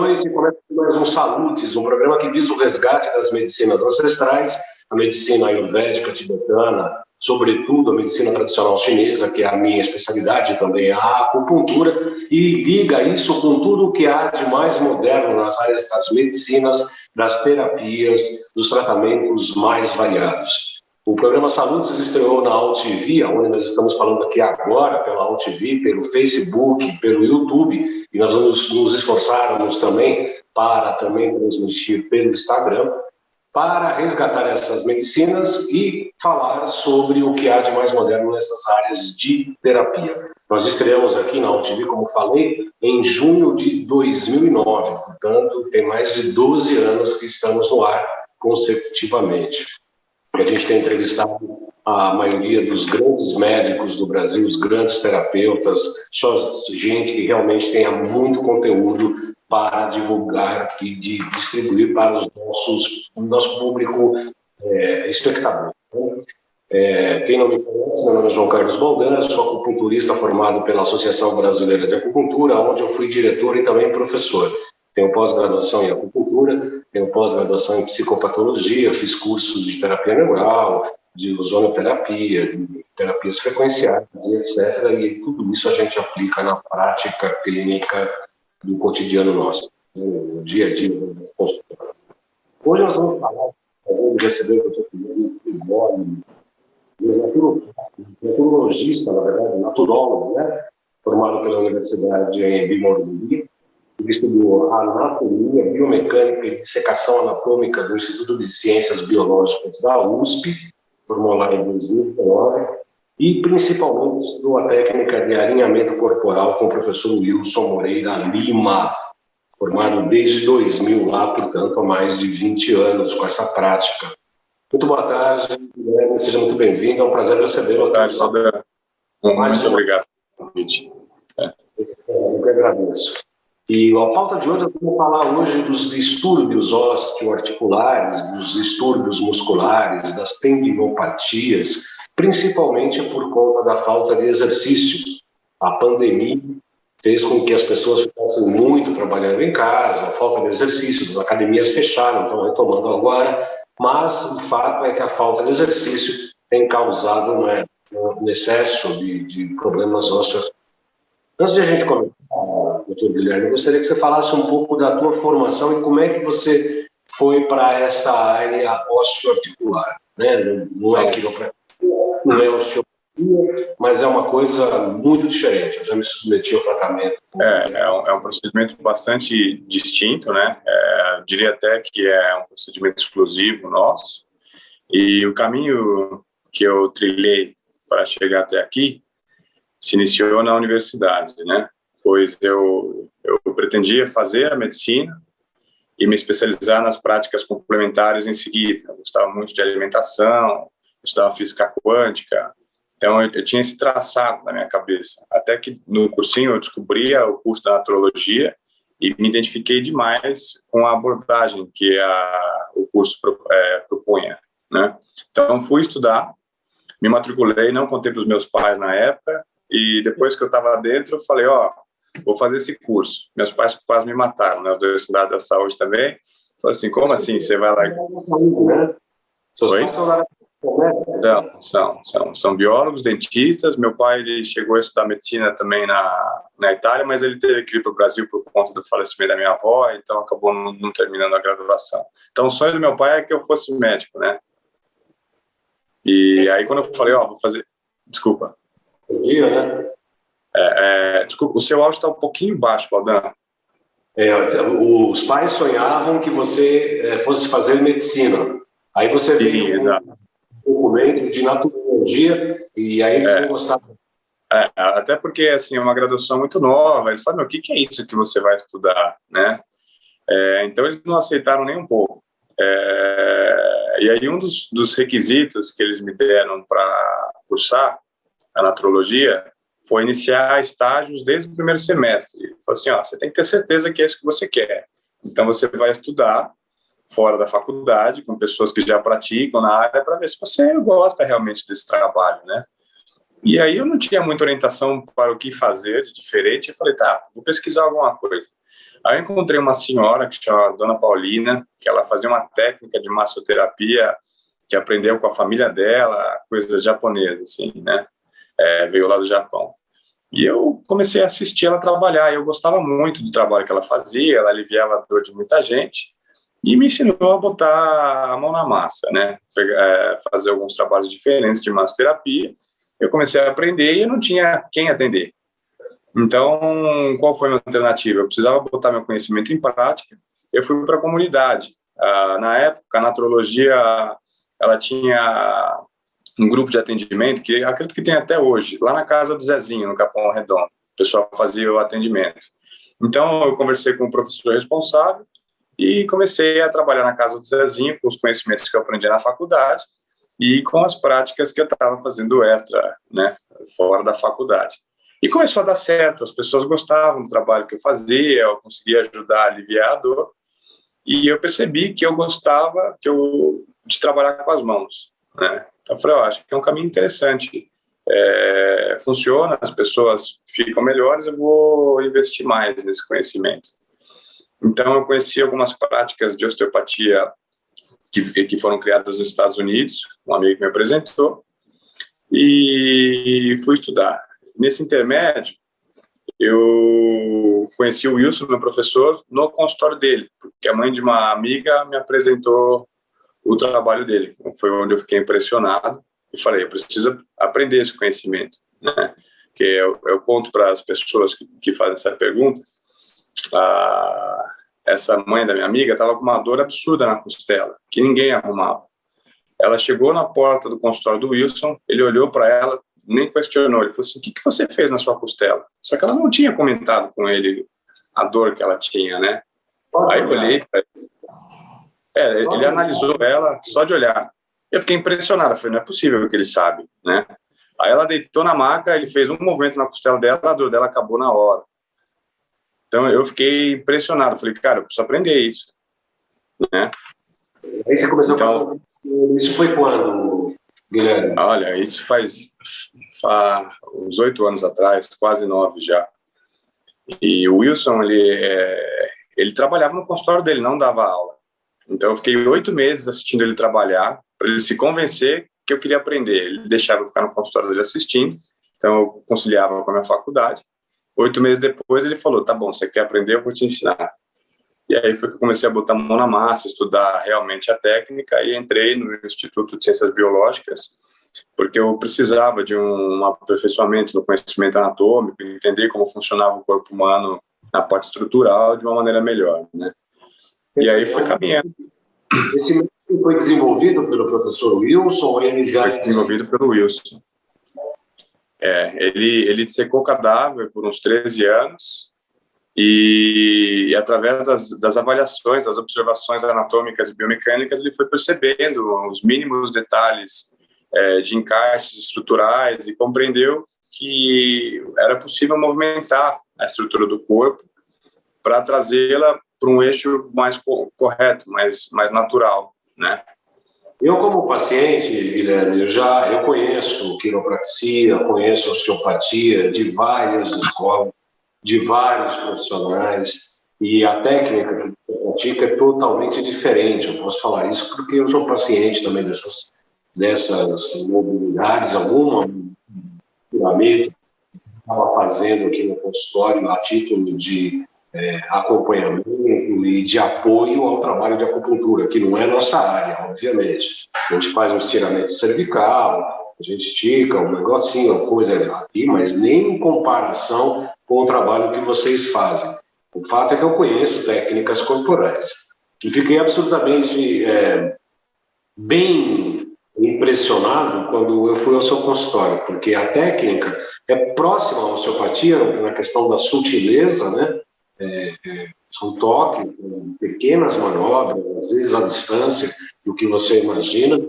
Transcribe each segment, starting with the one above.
noite, começa mais um Saludes, um programa que visa o resgate das medicinas ancestrais, a medicina ayurvédica tibetana, sobretudo a medicina tradicional chinesa, que é a minha especialidade, também a acupuntura, e liga isso com tudo o que há de mais moderno nas áreas das medicinas, das terapias, dos tratamentos mais variados. O programa Saludes estreou na AltV, onde nós estamos falando aqui agora, pela AltV, pelo Facebook, pelo YouTube, e nós vamos nos esforçarmos também para também transmitir pelo Instagram, para resgatar essas medicinas e falar sobre o que há de mais moderno nessas áreas de terapia. Nós estreamos aqui na AltV, como falei, em junho de 2009, portanto, tem mais de 12 anos que estamos no ar consecutivamente. A gente tem entrevistado a maioria dos grandes médicos do Brasil, os grandes terapeutas, só gente que realmente tenha muito conteúdo para divulgar e de distribuir para o nosso público espectador. Quem não me conhece, meu nome é João Carlos Baldan, sou acupunturista formado pela Associação Brasileira de Acupuntura, onde eu fui diretor e também professor. Tenho pós-graduação em acupuntura, tenho pós-graduação em psicopatologia, fiz cursos de terapia neural, de ozonoterapia, de terapias frequenciais, etc. E tudo isso a gente aplica na prática clínica do cotidiano nosso, no dia a dia do consultório. Hoje nós vamos falar, de receber que eu estou com naturologista, na verdade, naturólogo, né? Formado pela Universidade em Morumbi. Ele estudou anatomia, biomecânica e dissecação anatômica do Instituto de Ciências Biológicas da USP, formou lá em 2019, e principalmente estudou a técnica de alinhamento corporal com o professor Wilson Moreira Lima, formado desde 2000 lá, portanto, há mais de 20 anos com essa prática. Muito boa tarde, Guilherme, seja muito bem-vindo, é um prazer recebê-lo aqui. Muito obrigado pelo convite. Eu que agradeço. E a pauta de hoje, eu vou falar hoje dos distúrbios osteoarticulares, dos distúrbios musculares, das tendinopatias, principalmente por conta da falta de exercício. A pandemia fez com que as pessoas ficassem muito trabalhando em casa, a falta de exercício, as academias fecharam, estão retomando agora, mas o fato é que a falta de exercício tem causado um excesso de problemas ósseos. Antes de a gente começar, doutor Guilherme, eu gostaria que você falasse um pouco da tua formação e como é que você foi para essa área osteoarticular, né? Não é quiropratia, não é osteopatia, mas é uma coisa muito diferente. Eu já me submeti ao tratamento. É um procedimento bastante distinto, né? Diria até que é um procedimento exclusivo nosso. E o caminho que eu trilhei para chegar até aqui se iniciou na universidade, né? Pois eu pretendia fazer a medicina e me especializar nas práticas complementares em seguida. Eu gostava muito de alimentação, estudava física quântica, então eu tinha esse traçado na minha cabeça. Até que no cursinho eu descobria o curso da naturologia e me identifiquei demais com a abordagem que o curso propunha, né? Então fui estudar, me matriculei, não contei para os meus pais na época, e depois que eu estava dentro, eu falei, vou fazer esse curso. Meus pais quase me mataram, né? Os dois da área da saúde também. Falei assim, como assim? Você vai lá... Seus pais são da área da saúde? São biólogos, dentistas. Meu pai ele chegou a estudar medicina também na Itália, mas ele teve que vir para o Brasil por conta do falecimento da minha avó, então acabou não terminando a graduação. Então o sonho do meu pai é que eu fosse médico, né? E aí quando eu falei, vou fazer... Desculpa. Né? Desculpa, o seu áudio está um pouquinho baixo, Baldan. Os pais sonhavam que você fosse fazer medicina. Aí você veio com um documento de naturologia e aí eles não gostavam. Até porque assim, é uma graduação muito nova. Eles falam, o que é isso que você vai estudar, né? Então eles não aceitaram nem um pouco. E aí um dos requisitos que eles me deram para cursar a naturologia foi iniciar estágios desde o primeiro semestre. Falei assim, você tem que ter certeza que é isso que você quer. Então você vai estudar fora da faculdade, com pessoas que já praticam na área, para ver se você gosta realmente desse trabalho, né? E aí eu não tinha muita orientação para o que fazer de diferente. Eu falei, vou pesquisar alguma coisa. Aí eu encontrei uma senhora que chama Dona Paulina, que ela fazia uma técnica de massoterapia que aprendeu com a família dela, coisas japonesas, assim, né? Veio lá do Japão. E eu comecei a assistir ela trabalhar. Eu gostava muito do trabalho que ela fazia, ela aliviava a dor de muita gente e me ensinou a botar a mão na massa, né? Fazer alguns trabalhos diferentes de massoterapia. Eu comecei a aprender e eu não tinha quem atender. Então, qual foi a minha alternativa? Eu precisava botar meu conhecimento em prática. Eu fui para a comunidade. Na época, a natrologia, ela tinha um grupo de atendimento que acredito que tem até hoje, lá na casa do Zezinho, no Capão Redondo. O pessoal fazia o atendimento. Então, eu conversei com o professor responsável e comecei a trabalhar na casa do Zezinho com os conhecimentos que eu aprendi na faculdade e com as práticas que eu estava fazendo extra, né, fora da faculdade. E começou a dar certo, as pessoas gostavam do trabalho que eu fazia, eu conseguia ajudar a aliviar a dor, e eu percebi que eu gostava de trabalhar com as mãos, né? Então eu falei, acho que é um caminho interessante, funciona, as pessoas ficam melhores, eu vou investir mais nesse conhecimento. Então eu conheci algumas práticas de osteopatia que foram criadas nos Estados Unidos, um amigo me apresentou, e fui estudar. Nesse intermédio, eu conheci o Wilson, meu professor, no consultório dele, porque a mãe de uma amiga me apresentou o trabalho dele. Foi onde eu fiquei impressionado e falei, eu preciso aprender esse conhecimento, né? Que eu conto para as pessoas que fazem essa pergunta, essa mãe da minha amiga estava com uma dor absurda na costela, que ninguém arrumava. Ela chegou na porta do consultório do Wilson, ele olhou para ela, nem questionou, ele falou assim, o que você fez na sua costela? Só que ela não tinha comentado com ele a dor que ela tinha, né? Aí eu olhei, ele analisou ela só de olhar. Eu fiquei impressionado, falei, não é possível que ele sabe, né? Aí ela deitou na maca, ele fez um movimento na costela dela, a dor dela acabou na hora. Então eu fiquei impressionado, falei, cara, eu preciso aprender isso, né? Aí você começou a fazer... Isso foi quando, Guilherme? Olha, isso faz uns 8 anos atrás, quase 9 já. E o Wilson, ele trabalhava no consultório dele, não dava aula. Então eu fiquei 8 meses assistindo ele trabalhar, para ele se convencer que eu queria aprender. Ele deixava eu ficar no consultório dele assistindo, então eu conciliava com a minha faculdade. 8 meses depois ele falou, tá bom, você quer aprender, eu vou te ensinar. E aí foi que eu comecei a botar a mão na massa, estudar realmente a técnica e entrei no Instituto de Ciências Biológicas, porque eu precisava de um aperfeiçoamento no conhecimento anatômico, entender como funcionava o corpo humano na parte estrutural de uma maneira melhor, né? E aí foi caminhando. Esse método foi desenvolvido pelo professor Wilson ou ele já... Foi desenvolvido pelo Wilson. Ele dissecou cadáver por uns 13 anos e através das avaliações, das observações anatômicas e biomecânicas, ele foi percebendo os mínimos detalhes de encaixes estruturais e compreendeu que era possível movimentar a estrutura do corpo para trazê-la para um eixo mais correto, mais natural, né? Eu, como paciente, Guilherme, eu conheço quiropraxia, conheço osteopatia de várias escolas, de vários profissionais, e a técnica que você pratica é totalmente diferente. Eu posso falar isso porque eu sou paciente também dessas mobilidades, alguma que estava fazendo aqui no consultório a título de acompanhamento e de apoio ao trabalho de acupuntura, que não é nossa área, obviamente. A gente faz um estiramento cervical, a gente estica um negocinho, uma coisa aqui, mas nem em comparação com o trabalho que vocês fazem. O fato é que eu conheço técnicas corporais e fiquei absolutamente bem impressionado quando eu fui ao seu consultório, porque a técnica é próxima à osteopatia na questão da sutileza, né? São toques, pequenas manobras, às vezes à distância do que você imagina,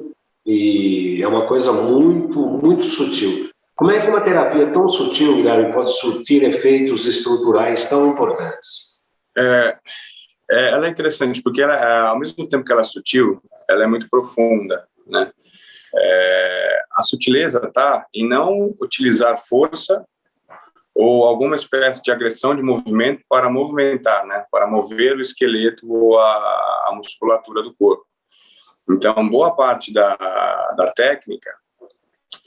e é uma coisa muito, muito sutil. Como é que uma terapia tão sutil, Guilherme, pode surtir efeitos estruturais tão importantes? Ela é interessante porque ao mesmo tempo que ela é sutil, ela é muito profunda, né? A sutileza está em não utilizar força ou alguma espécie de agressão de movimento para movimentar, né, para mover o esqueleto ou a musculatura do corpo. Então, boa parte da técnica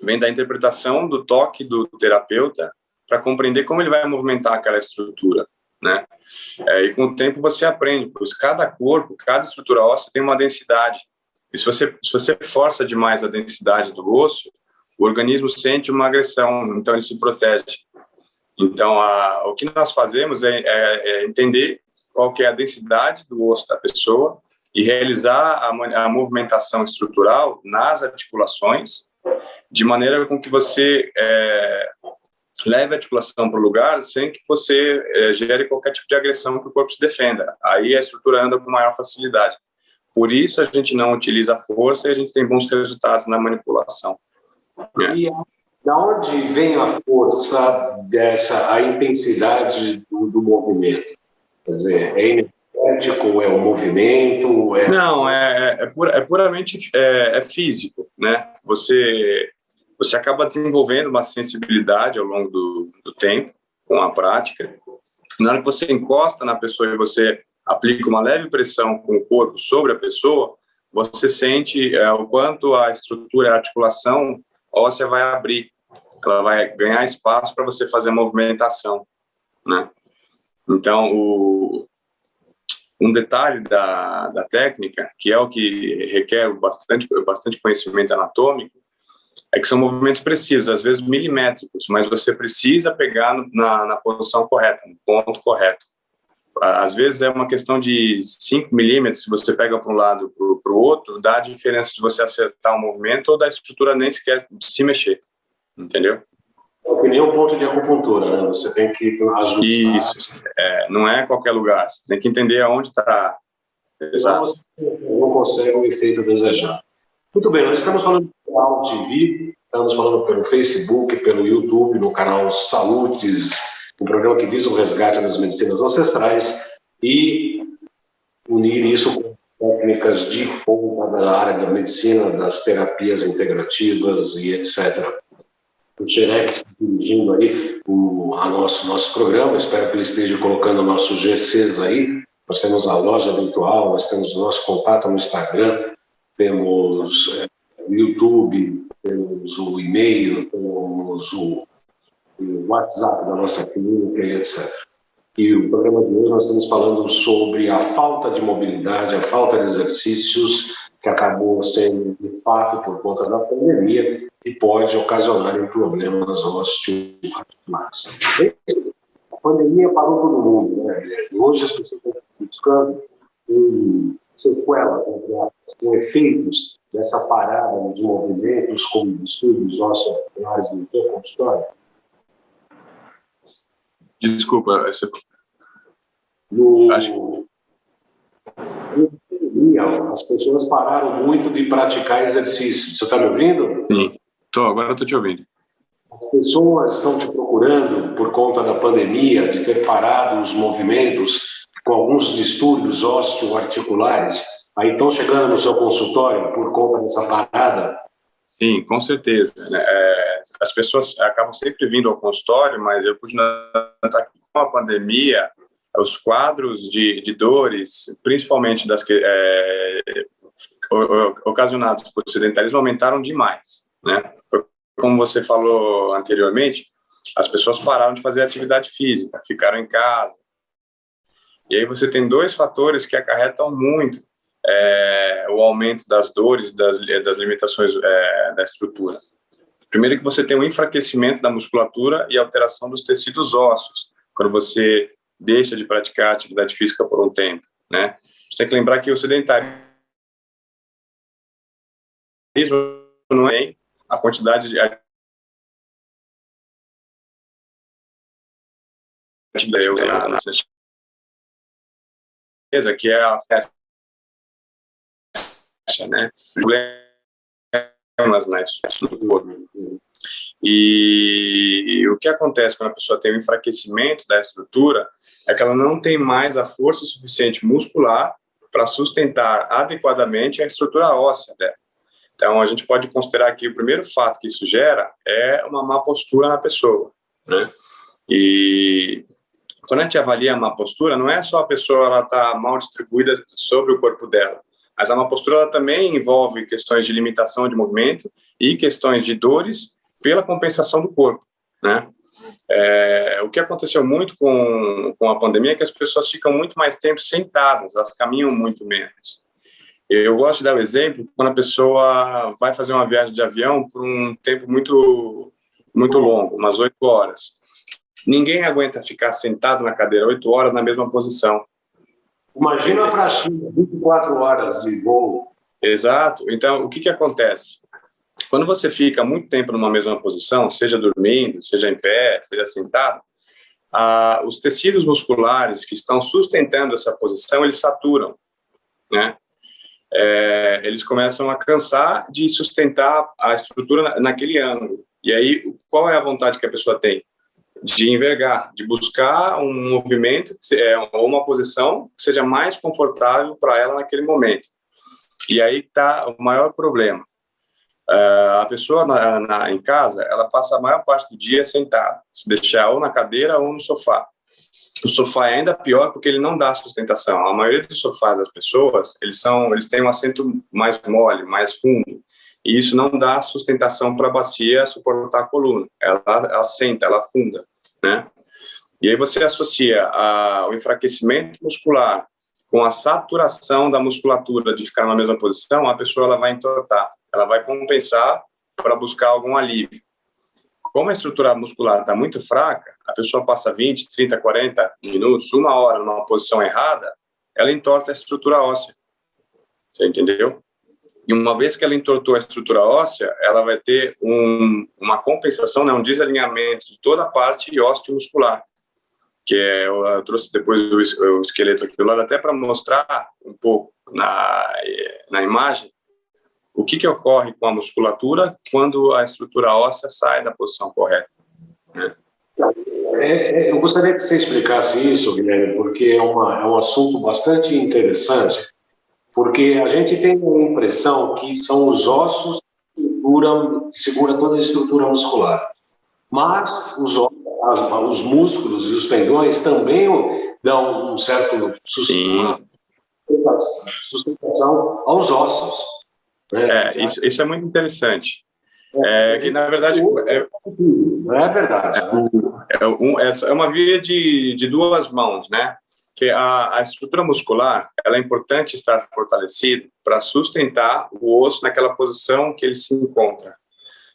vem da interpretação do toque do terapeuta para compreender como ele vai movimentar aquela estrutura, né? E com o tempo você aprende, pois cada corpo, cada estrutura óssea tem uma densidade. E se você força demais a densidade do osso, o organismo sente uma agressão, então ele se protege. Então, o que nós fazemos é entender qual que é a densidade do osso da pessoa e realizar a movimentação estrutural nas articulações, de maneira com que você leve a articulação para o lugar sem que você gere qualquer tipo de agressão que o corpo se defenda. Aí a estrutura anda com maior facilidade. Por isso a gente não utiliza a força e a gente tem bons resultados na manipulação. E da onde vem a força a intensidade do movimento? Quer dizer, é energético, é o movimento? Não, é puramente físico, né? Você acaba desenvolvendo uma sensibilidade ao longo do tempo, com a prática. Na hora que você encosta na pessoa e você aplica uma leve pressão com o corpo sobre a pessoa, você sente o quanto a estrutura, a articulação óssea vai abrir, ela vai ganhar espaço para você fazer a movimentação, né? Então, um detalhe da técnica, que é o que requer bastante conhecimento anatômico, é que são movimentos precisos, às vezes milimétricos, mas você precisa pegar na posição correta, no ponto correto. Às vezes é uma questão de 5 milímetros, se você pega para um lado para o outro, dá a diferença de você acertar o movimento ou da estrutura nem sequer se mexer, entendeu? É que nem um ponto de acupuntura, né? Você tem que ajustar. Isso, não é qualquer lugar, você tem que entender aonde está. Exato. Você não consegue o efeito desejado. Muito bem, nós estamos falando pela TV, estamos falando pelo Facebook, pelo YouTube, no canal Salutes, um programa que visa o resgate das medicinas ancestrais e unir isso com técnicas de ponta da área da medicina, das terapias integrativas e etc. O Xerex dirigindo aí a nosso programa, espero que ele esteja colocando nossos GCs aí. Nós temos a loja virtual, nós temos o nosso contato no Instagram, temos o YouTube, temos o e-mail, temos o WhatsApp da nossa clínica e etc. E o programa de hoje nós estamos falando sobre a falta de mobilidade, a falta de exercícios, que acabou sendo de fato por conta da pandemia e pode ocasionar um problema nas osteoarticulares. A pandemia parou todo mundo, né? Hoje as pessoas estão buscando sequelas, com efeitos dessa parada nos movimentos, como distúrbios osteoarticulares no seu consultório. Desculpa, as pessoas pararam muito de praticar exercício. Você está me ouvindo? Sim, agora estou te ouvindo. As pessoas estão te procurando por conta da pandemia, de ter parado os movimentos com alguns distúrbios osteoarticulares. Aí estão chegando no seu consultório por conta dessa parada? Sim, com certeza. As pessoas acabam sempre vindo ao consultório, mas eu pude notar que com a pandemia, os quadros de dores, principalmente ocasionados por sedentarismo, aumentaram demais, né? Como você falou anteriormente, as pessoas pararam de fazer atividade física, ficaram em casa. E aí você tem dois fatores que acarretam muito o aumento das dores, das limitações da estrutura. Primeiro que você tem um enfraquecimento da musculatura e alteração dos tecidos ósseos, quando você deixa de praticar atividade física por um tempo, né? Você tem que lembrar que o sedentarismo não é a quantidade de que é a festa, né? Problemas no corpo. E o que acontece quando a pessoa tem um enfraquecimento da estrutura é que ela não tem mais a força suficiente muscular para sustentar adequadamente a estrutura óssea dela. Então, a gente pode considerar que o primeiro fato que isso gera é uma má postura na pessoa, né? E quando a gente avalia uma postura, não é só a pessoa ela tá mal distribuída sobre o corpo dela, mas a má postura ela também envolve questões de limitação de movimento e questões de dores pela compensação do corpo, né? O que aconteceu muito com a pandemia é que as pessoas ficam muito mais tempo sentadas, elas caminham muito menos. Eu gosto de dar o exemplo quando a pessoa vai fazer uma viagem de avião por um tempo muito longo, umas 8 horas. Ninguém aguenta ficar sentado na cadeira 8 horas na mesma posição. Imagina para a China, 24 horas de voo. Exato. Então, o que acontece? Quando você fica muito tempo numa mesma posição, seja dormindo, seja em pé, seja sentado, os tecidos musculares que estão sustentando essa posição, eles saturam, né? Eles começam a cansar de sustentar a estrutura naquele ângulo. E aí, qual é a vontade que a pessoa tem? De envergar, de buscar um movimento, ou uma posição que seja mais confortável para ela naquele momento. E aí está o maior problema. A pessoa em casa, ela passa a maior parte do dia sentada, se deixar ou na cadeira ou no sofá. O sofá é ainda pior porque ele não dá sustentação. A maioria dos sofás das pessoas, eles têm um assento mais mole, mais fundo, e isso não dá sustentação para a bacia suportar a coluna. Ela senta, ela afunda, né? E aí você associa o enfraquecimento muscular com a saturação da musculatura de ficar na mesma posição, a pessoa ela vai entortar, ela vai compensar para buscar algum alívio. Como a estrutura muscular está muito fraca, a pessoa passa 20, 30, 40 minutos, 1 hora numa posição errada, ela entorta a estrutura óssea. Você entendeu? E uma vez que ela entortou a estrutura óssea, ela vai ter uma compensação, né, um desalinhamento de toda a parte osteomuscular, que eu trouxe depois o esqueleto aqui do lado, até para mostrar um pouco na imagem o que ocorre com a musculatura quando a estrutura óssea sai da posição correta, né? Eu gostaria que você explicasse isso, Guilherme, porque é um assunto bastante interessante, porque a gente tem a impressão que são os ossos que seguram toda a estrutura muscular, mas os músculos e os tendões também dão um certo sustentação aos ossos. Isso é muito interessante. Que na verdade é verdade. É uma via de duas mãos, né? Que a estrutura muscular, ela é importante estar fortalecida para sustentar o osso naquela posição que ele se encontra.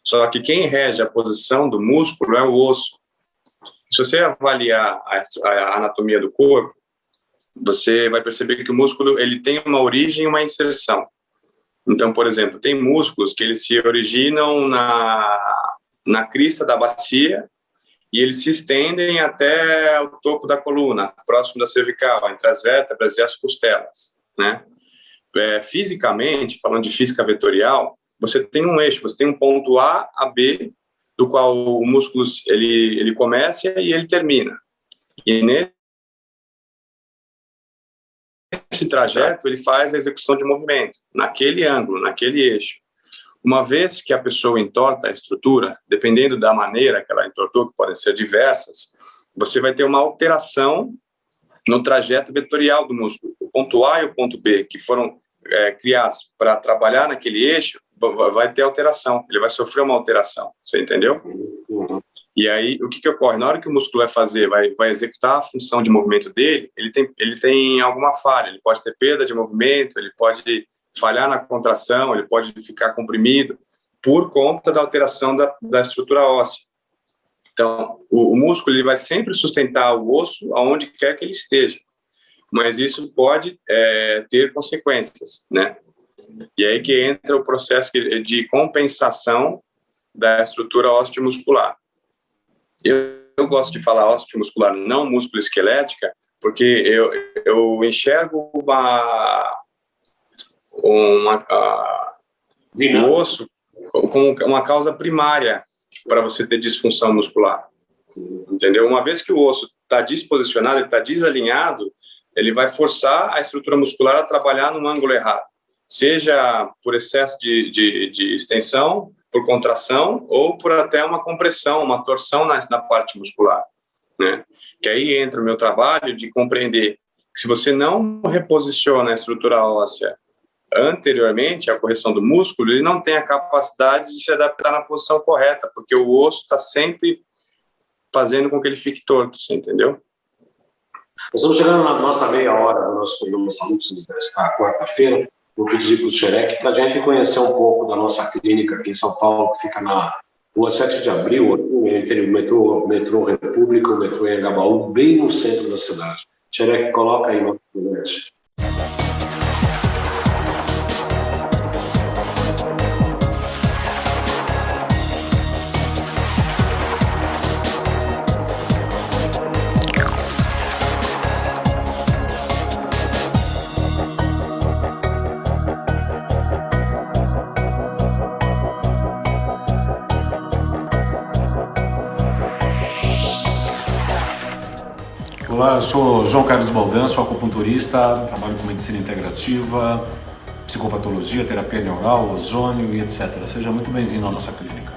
Só que quem rege a posição do músculo é o osso. Se você avaliar a anatomia do corpo, você vai perceber que o músculo ele tem uma origem e uma inserção. Então, por exemplo, tem músculos que eles se originam na crista da bacia e eles se estendem até o topo da coluna, próximo da cervical, entre as vértebras e as costelas, né? Fisicamente, falando de física vetorial, você tem um eixo, você tem um ponto A a B, do qual o músculo ele começa e ele termina. E nesse trajeto, ele faz a execução de movimento, naquele ângulo, naquele eixo. Uma vez que a pessoa entorta a estrutura, dependendo da maneira que ela entortou, que podem ser diversas, você vai ter uma alteração no trajeto vetorial do músculo. O ponto A e o ponto B, que foram criados para trabalhar naquele eixo, vai ter alteração, ele vai sofrer uma alteração, você entendeu? Uhum. E aí, o que ocorre? Na hora que o músculo vai executar a função de movimento dele, ele tem alguma falha, ele pode ter perda de movimento, ele pode falhar na contração, ele pode ficar comprimido por conta da alteração da estrutura óssea. Então, o músculo ele vai sempre sustentar o osso aonde quer que ele esteja, mas isso pode ter consequências, né? E aí que entra o processo de compensação da estrutura osteomuscular. Eu gosto de falar osteomuscular, não músculo esquelética, porque eu enxergo o osso como uma causa primária para você ter disfunção muscular, entendeu? Uma vez que o osso está desposicionado, ele está desalinhado, ele vai forçar a estrutura muscular a trabalhar num ângulo errado, seja por excesso de extensão, por contração ou por até uma compressão, uma torção na parte muscular. né? Que aí entra o meu trabalho de compreender que se você não reposiciona a estrutura óssea anteriormente à correção do músculo, ele não tem a capacidade de se adaptar na posição correta, porque o osso está sempre fazendo com que ele fique torto, você entendeu? Nós estamos chegando na nossa meia hora do nosso programa Saúde desta quarta-feira. Vou pedir para o Xerec para a gente conhecer um pouco da nossa clínica aqui em São Paulo, que fica na Rua 7 de Abril, entre o metrô República e o metrô Anhangabaú, bem no centro da cidade. Xerec, coloca aí no internet. Olá, eu sou João Carlos Baldan, sou acupunturista, trabalho com medicina integrativa, psicopatologia, terapia neural, ozônio e etc. Seja muito bem-vindo à nossa clínica.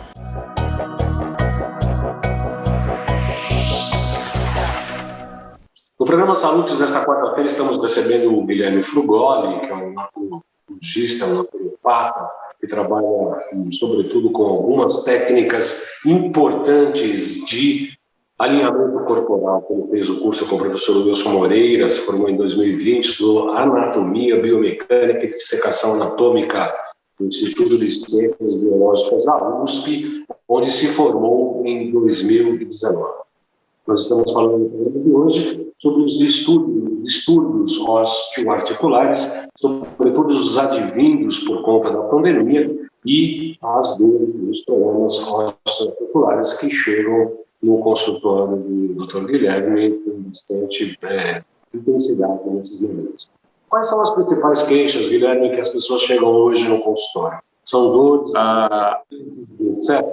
No programa Saúde desta quarta-feira estamos recebendo o Guilherme Frugoli, que é um naturologista, um naturopata, que trabalha sobretudo com algumas técnicas importantes de alinhamento corporal. Ele fez o curso com o professor Wilson Moreira, se formou em 2020, estudou anatomia, biomecânica e dissecação anatômica do Instituto de Ciências Biológicas da USP, onde se formou em 2019. Nós estamos falando hoje sobre os distúrbios osteoarticulares, sobretudo os advindos por conta da pandemia e as dores, os problemas osteoarticulares que chegam no consultório do Dr. Guilherme com bastante intensidade nesses momentos. Quais são as principais queixas, Guilherme, que as pessoas chegam hoje no consultório? São dores, etc.?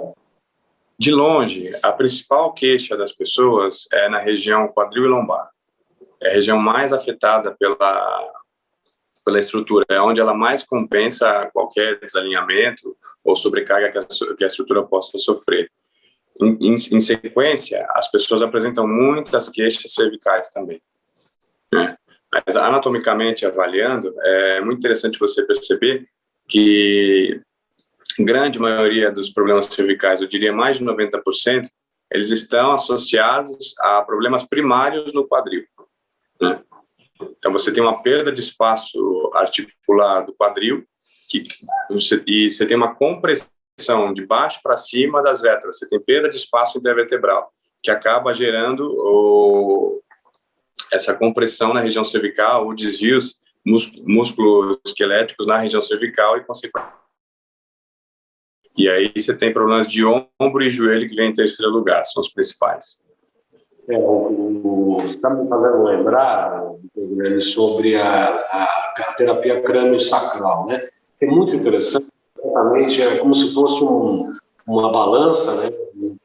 De longe, a principal queixa das pessoas é na região quadril e lombar. É a região mais afetada pela estrutura, é onde ela mais compensa qualquer desalinhamento ou sobrecarga que a estrutura possa sofrer. Em sequência, as pessoas apresentam muitas queixas cervicais também, né? Mas anatomicamente avaliando, é muito interessante você perceber que a grande maioria dos problemas cervicais, eu diria mais de 90%, eles estão associados a problemas primários no quadril, né? Então você tem uma perda de espaço articular do quadril e você tem uma compressão de baixo para cima das vértebras, você tem perda de espaço intervertebral, que acaba gerando essa compressão na região cervical, ou desvios musculoesqueléticos na região cervical e consequentemente. E aí você tem problemas de ombro e joelho que vem em terceiro lugar, são os principais. Você está me fazendo lembrar, Guilherme, sobre a terapia crânio-sacral, né? É muito interessante. Exatamente, é como se fosse uma balança, né?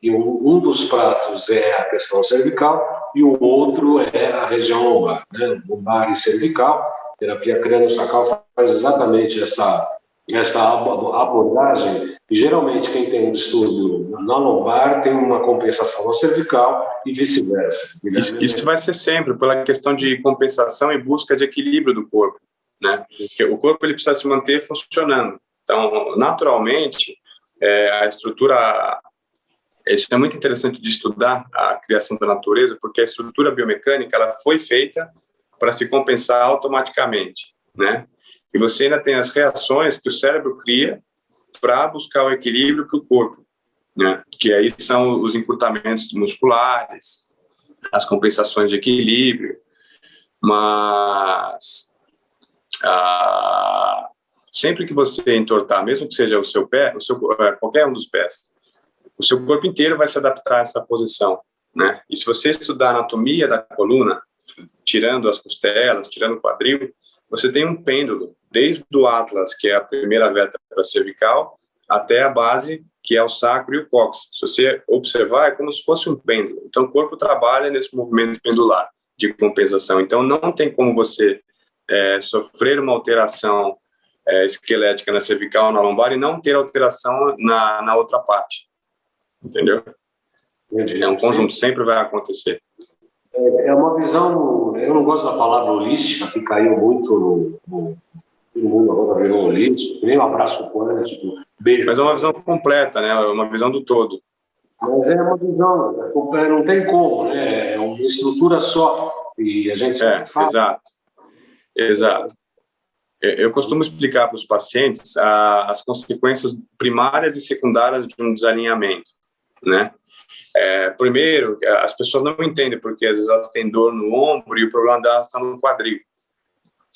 E um dos pratos é a questão cervical e o outro é a região lombar, né? Lombar e cervical. A terapia crânio-sacral faz exatamente essa abordagem. E geralmente quem tem um distúrbio na lombar tem uma compensação na cervical e vice-versa. Isso vai ser sempre pela questão de compensação e busca de equilíbrio do corpo, né? Porque o corpo ele precisa se manter funcionando. Então, naturalmente, a estrutura... Isso é muito interessante de estudar a criação da natureza, porque a estrutura biomecânica ela foi feita para se compensar automaticamente, né? E você ainda tem as reações que o cérebro cria para buscar o equilíbrio para o corpo, né? Que aí são os encurtamentos musculares, as compensações de equilíbrio, mas... sempre que você entortar, mesmo que seja o seu pé, qualquer um dos pés, o seu corpo inteiro vai se adaptar a essa posição, né? E se você estudar a anatomia da coluna, tirando as costelas, tirando o quadril, você tem um pêndulo, desde o atlas, que é a primeira vértebra cervical, até a base, que é o sacro e o cóccix. Se você observar, é como se fosse um pêndulo. Então, o corpo trabalha nesse movimento pendular de compensação. Então, não tem como você sofrer uma alteração esquelética na cervical, na lombar, e não ter alteração na outra parte. Entendeu? Entendi. É um conjunto, sempre vai acontecer. É uma visão, eu não gosto da palavra holística, que caiu muito todo mundo agora virou holístico, que nem um abraço quântico, beijo. Mas é uma visão completa, né? É uma visão do todo. Mas é uma visão, não tem como, né? É uma estrutura só. E a gente sempre fala. Exato. Exato. Eu costumo explicar para os pacientes as consequências primárias e secundárias de um desalinhamento, né? Primeiro, as pessoas não entendem porque às vezes elas têm dor no ombro e o problema delas está no quadril.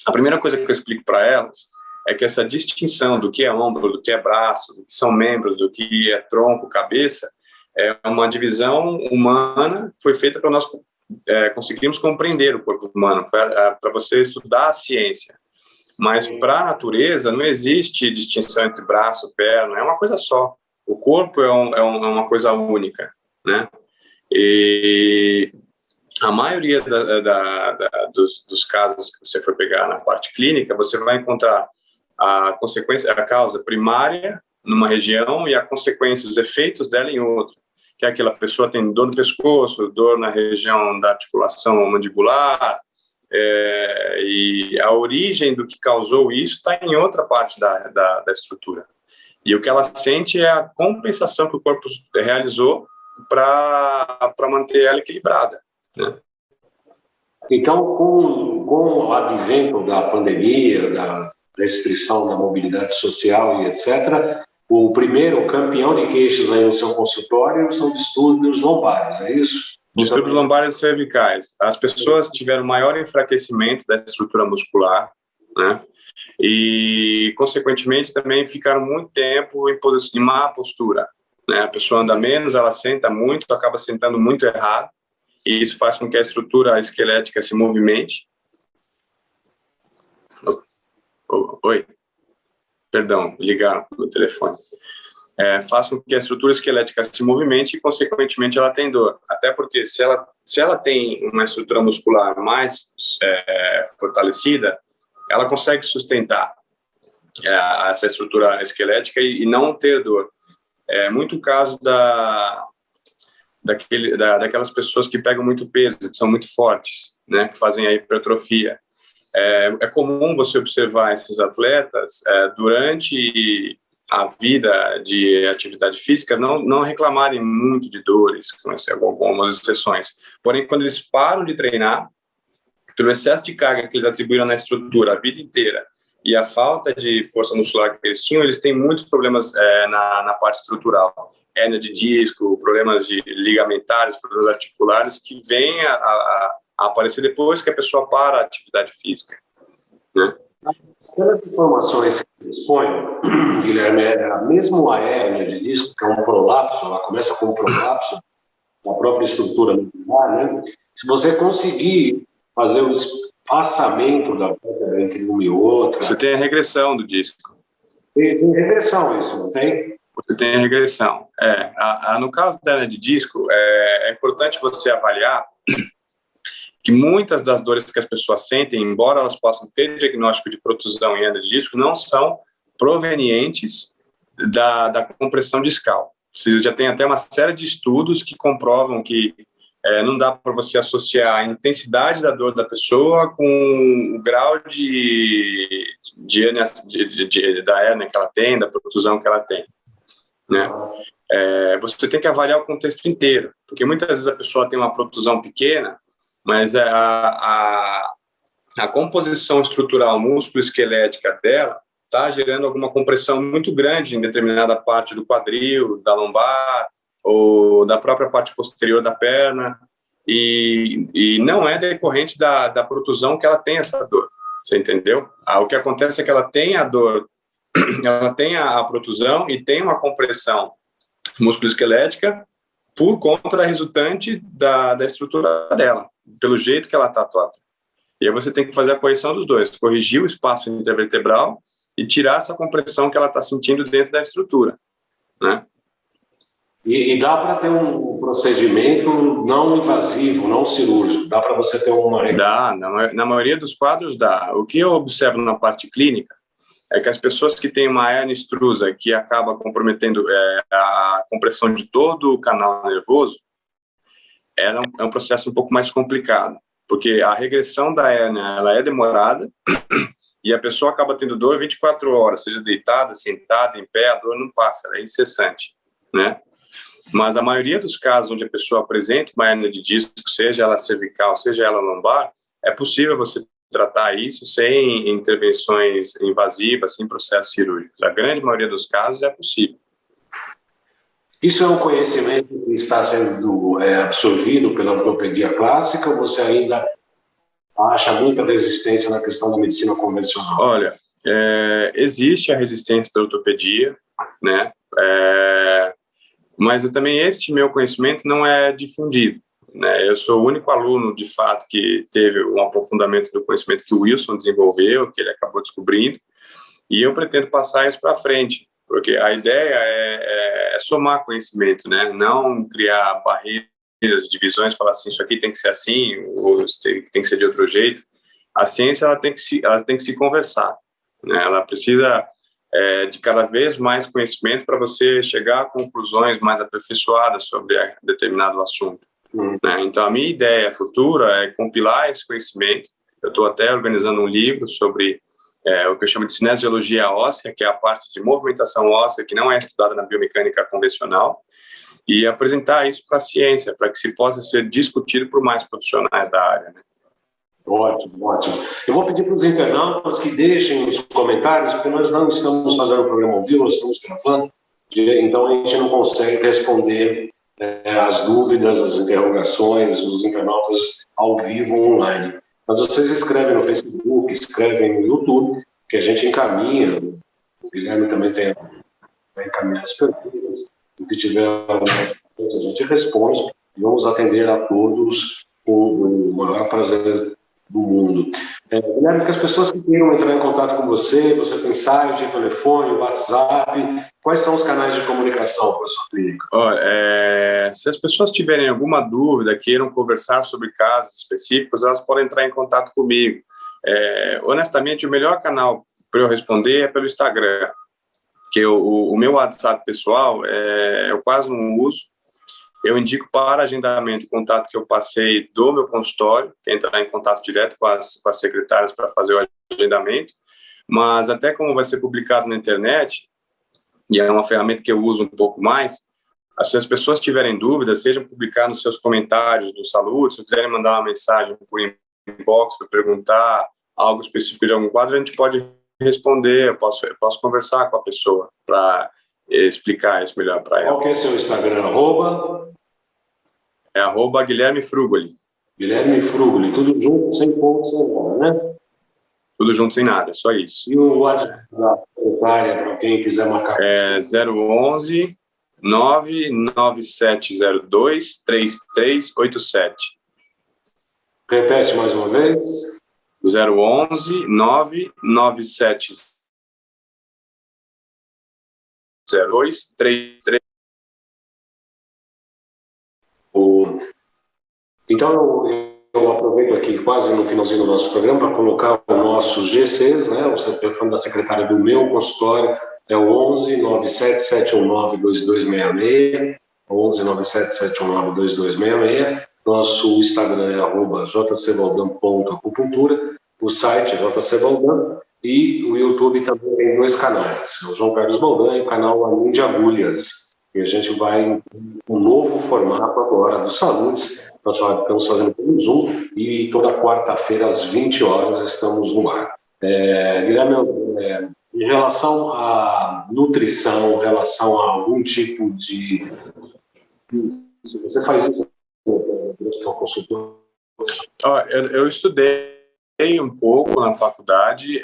A primeira coisa que eu explico para elas é que essa distinção do que é ombro, do que é braço, do que são membros, do que é tronco, cabeça, é uma divisão humana que foi feita para nós conseguirmos compreender o corpo humano, para você estudar a ciência. Mas para a natureza não existe distinção entre braço, perna, é uma coisa só. O corpo é uma coisa única, né? E a maioria dos casos que você for pegar na parte clínica, você vai encontrar a consequência, a causa primária numa região e a consequência, os efeitos dela em outra. Que é aquela pessoa tem dor no pescoço, dor na região da articulação mandibular, e a origem do que causou isso está em outra parte da estrutura. E o que ela sente é a compensação que o corpo realizou para manter ela equilibrada, né? Então, com o advento da pandemia, da restrição da mobilidade social e etc., o primeiro campeão de queixas aí no seu consultório são distúrbios lombares, é isso? Distúrbios lombares e cervicais. As pessoas tiveram maior enfraquecimento da estrutura muscular, né? E, consequentemente, também ficaram muito tempo em má postura, né? A pessoa anda menos, ela senta muito, acaba sentando muito errado, e isso faz com que a estrutura esquelética se movimente. Oi? Perdão, ligaram no telefone. Faz com que a estrutura esquelética se movimente e, consequentemente, ela tem dor. Até porque, se ela tem uma estrutura muscular mais fortalecida, ela consegue sustentar essa estrutura esquelética e não ter dor. É muito o caso daquelas pessoas que pegam muito peso, que são muito fortes, né, que fazem a hipertrofia. É comum você observar esses atletas durante a vida de atividade física não reclamarem muito de dores, com algumas exceções. Porém, quando eles param de treinar, pelo excesso de carga que eles atribuíram na estrutura a vida inteira e a falta de força muscular que eles tinham, eles têm muitos problemas na parte estrutural. Hérnia de disco, problemas ligamentares, problemas articulares que vêm a aparecer depois que a pessoa para a atividade física, né? Pelas informações que dispõe, Guilherme, mesmo a hérnia de disco, que é um prolapso, ela começa com um prolapso da própria estrutura muscular, né? Se você conseguir fazer o espaçamento da vértebra entre uma e outra... Você tem a regressão do disco. Tem regressão isso, não tem? Você tem a regressão. No caso da hérnia de disco, é importante você avaliar que muitas das dores que as pessoas sentem, embora elas possam ter diagnóstico de protusão em hérnia de disco, não são provenientes da compressão discal. Você já tem até uma série de estudos que comprovam que não dá para você associar a intensidade da dor da pessoa com o grau da hérnia que ela tem, da protusão que ela tem, né? Você tem que avaliar o contexto inteiro, porque muitas vezes a pessoa tem uma protusão pequena, mas a composição estrutural músculo-esquelética dela está gerando alguma compressão muito grande em determinada parte do quadril, da lombar, ou da própria parte posterior da perna, e não é decorrente da protusão que ela tem essa dor, você entendeu? O que acontece é que ela tem a dor, ela tem a protusão e tem uma compressão músculo-esquelética por conta da resultante da estrutura dela, pelo jeito que ela está atuada. E aí você tem que fazer a correção dos dois, corrigir o espaço intervertebral e tirar essa compressão que ela está sentindo dentro da estrutura, né? E dá para ter um procedimento não invasivo, não cirúrgico, dá para você ter uma... Dá, na maioria dos quadros dá. O que eu observo na parte clínica é que as pessoas que têm uma hérnia extrusa que acaba comprometendo a compressão de todo o canal nervoso, é um processo um pouco mais complicado, porque a regressão da hérnia, ela é demorada e a pessoa acaba tendo dor 24 horas, seja deitada, sentada, em pé, a dor não passa, ela é incessante, né? Mas a maioria dos casos onde a pessoa apresenta uma hérnia de disco, seja ela cervical, seja ela lombar, é possível você tratar isso sem intervenções invasivas, sem processos cirúrgicos. A grande maioria dos casos é possível. Isso é um conhecimento que está sendo absorvido pela ortopedia clássica ou você ainda acha muita resistência na questão da medicina convencional? Olha, existe a resistência da ortopedia, né? Mas também este meu conhecimento não é difundido, né? Eu sou o único aluno, de fato, que teve um aprofundamento do conhecimento que o Wilson desenvolveu, que ele acabou descobrindo, e eu pretendo passar isso para frente, porque a ideia é somar conhecimento, né? Não criar barreiras, divisões, falar assim, isso aqui tem que ser assim, ou tem que ser de outro jeito. A ciência ela tem que se conversar, né? Ela precisa de cada vez mais conhecimento para você chegar a conclusões mais aperfeiçoadas sobre determinado assunto. Né? Então, a minha ideia futura é compilar esse conhecimento. Eu estou até organizando um livro sobre o que eu chamo de cinesiologia óssea, que é a parte de movimentação óssea que não é estudada na biomecânica convencional, e apresentar isso para a ciência, para que se possa ser discutido por mais profissionais da área, né? Ótimo, ótimo. Eu vou pedir para os internautas que deixem os comentários, porque nós não estamos fazendo o programa ao vivo, nós estamos gravando, então a gente não consegue responder as dúvidas, as interrogações dos internautas ao vivo online. Mas vocês escrevem no Facebook, escrevem no YouTube, que a gente encaminha. O Guilherme também vai encaminhar as perguntas. O que tiver alguma coisa, a gente responde e vamos atender a todos com o maior prazer do mundo. Guilherme, que as pessoas que queiram entrar em contato com você tem site, telefone, WhatsApp, quais são os canais de comunicação para a sua clínica? Olha, se as pessoas tiverem alguma dúvida, queiram conversar sobre casos específicos, elas podem entrar em contato comigo. Honestamente, o melhor canal para eu responder é pelo Instagram, porque o meu WhatsApp pessoal eu quase não uso. Eu indico para agendamento o contato que eu passei do meu consultório, que é entrar em contato direto com as secretárias para fazer o agendamento, mas até como vai ser publicado na internet, e é uma ferramenta que eu uso um pouco mais, se as pessoas tiverem dúvidas, sejam publicar nos seus comentários do Saúde, se quiserem mandar uma mensagem por inbox para perguntar algo específico de algum quadro, a gente pode responder, eu posso conversar com a pessoa para explicar isso melhor para ela. Qual que é seu Instagram? @ Guilherme Frugoli. Guilherme Frugoli, tudo junto, sem ponto, sem nada, né? Tudo junto, sem nada, só isso. E o WhatsApp da secretária, para quem quiser marcar? 011 99702 3387. Repete mais uma vez. 011 99702 3387. Então, eu aproveito aqui quase no finalzinho do nosso programa para colocar os nossos GCs, né? O telefone da secretária do meu consultório é o 11 97 719 2266, 11 97 719 2266. Nosso Instagram é @jcvaldan.acupuntura, o site é jcvaldan, e o YouTube também tem 2 canais, o João Carlos Baldan e o canal Além de Agulhas. E a gente vai em um novo formato agora do Saúdes. Nós estamos fazendo pelo Zoom e toda quarta-feira às 20 horas estamos no ar. Guilherme, em relação à nutrição, em relação a algum tipo de... Você faz isso no consultor? Eu estudei um pouco na faculdade,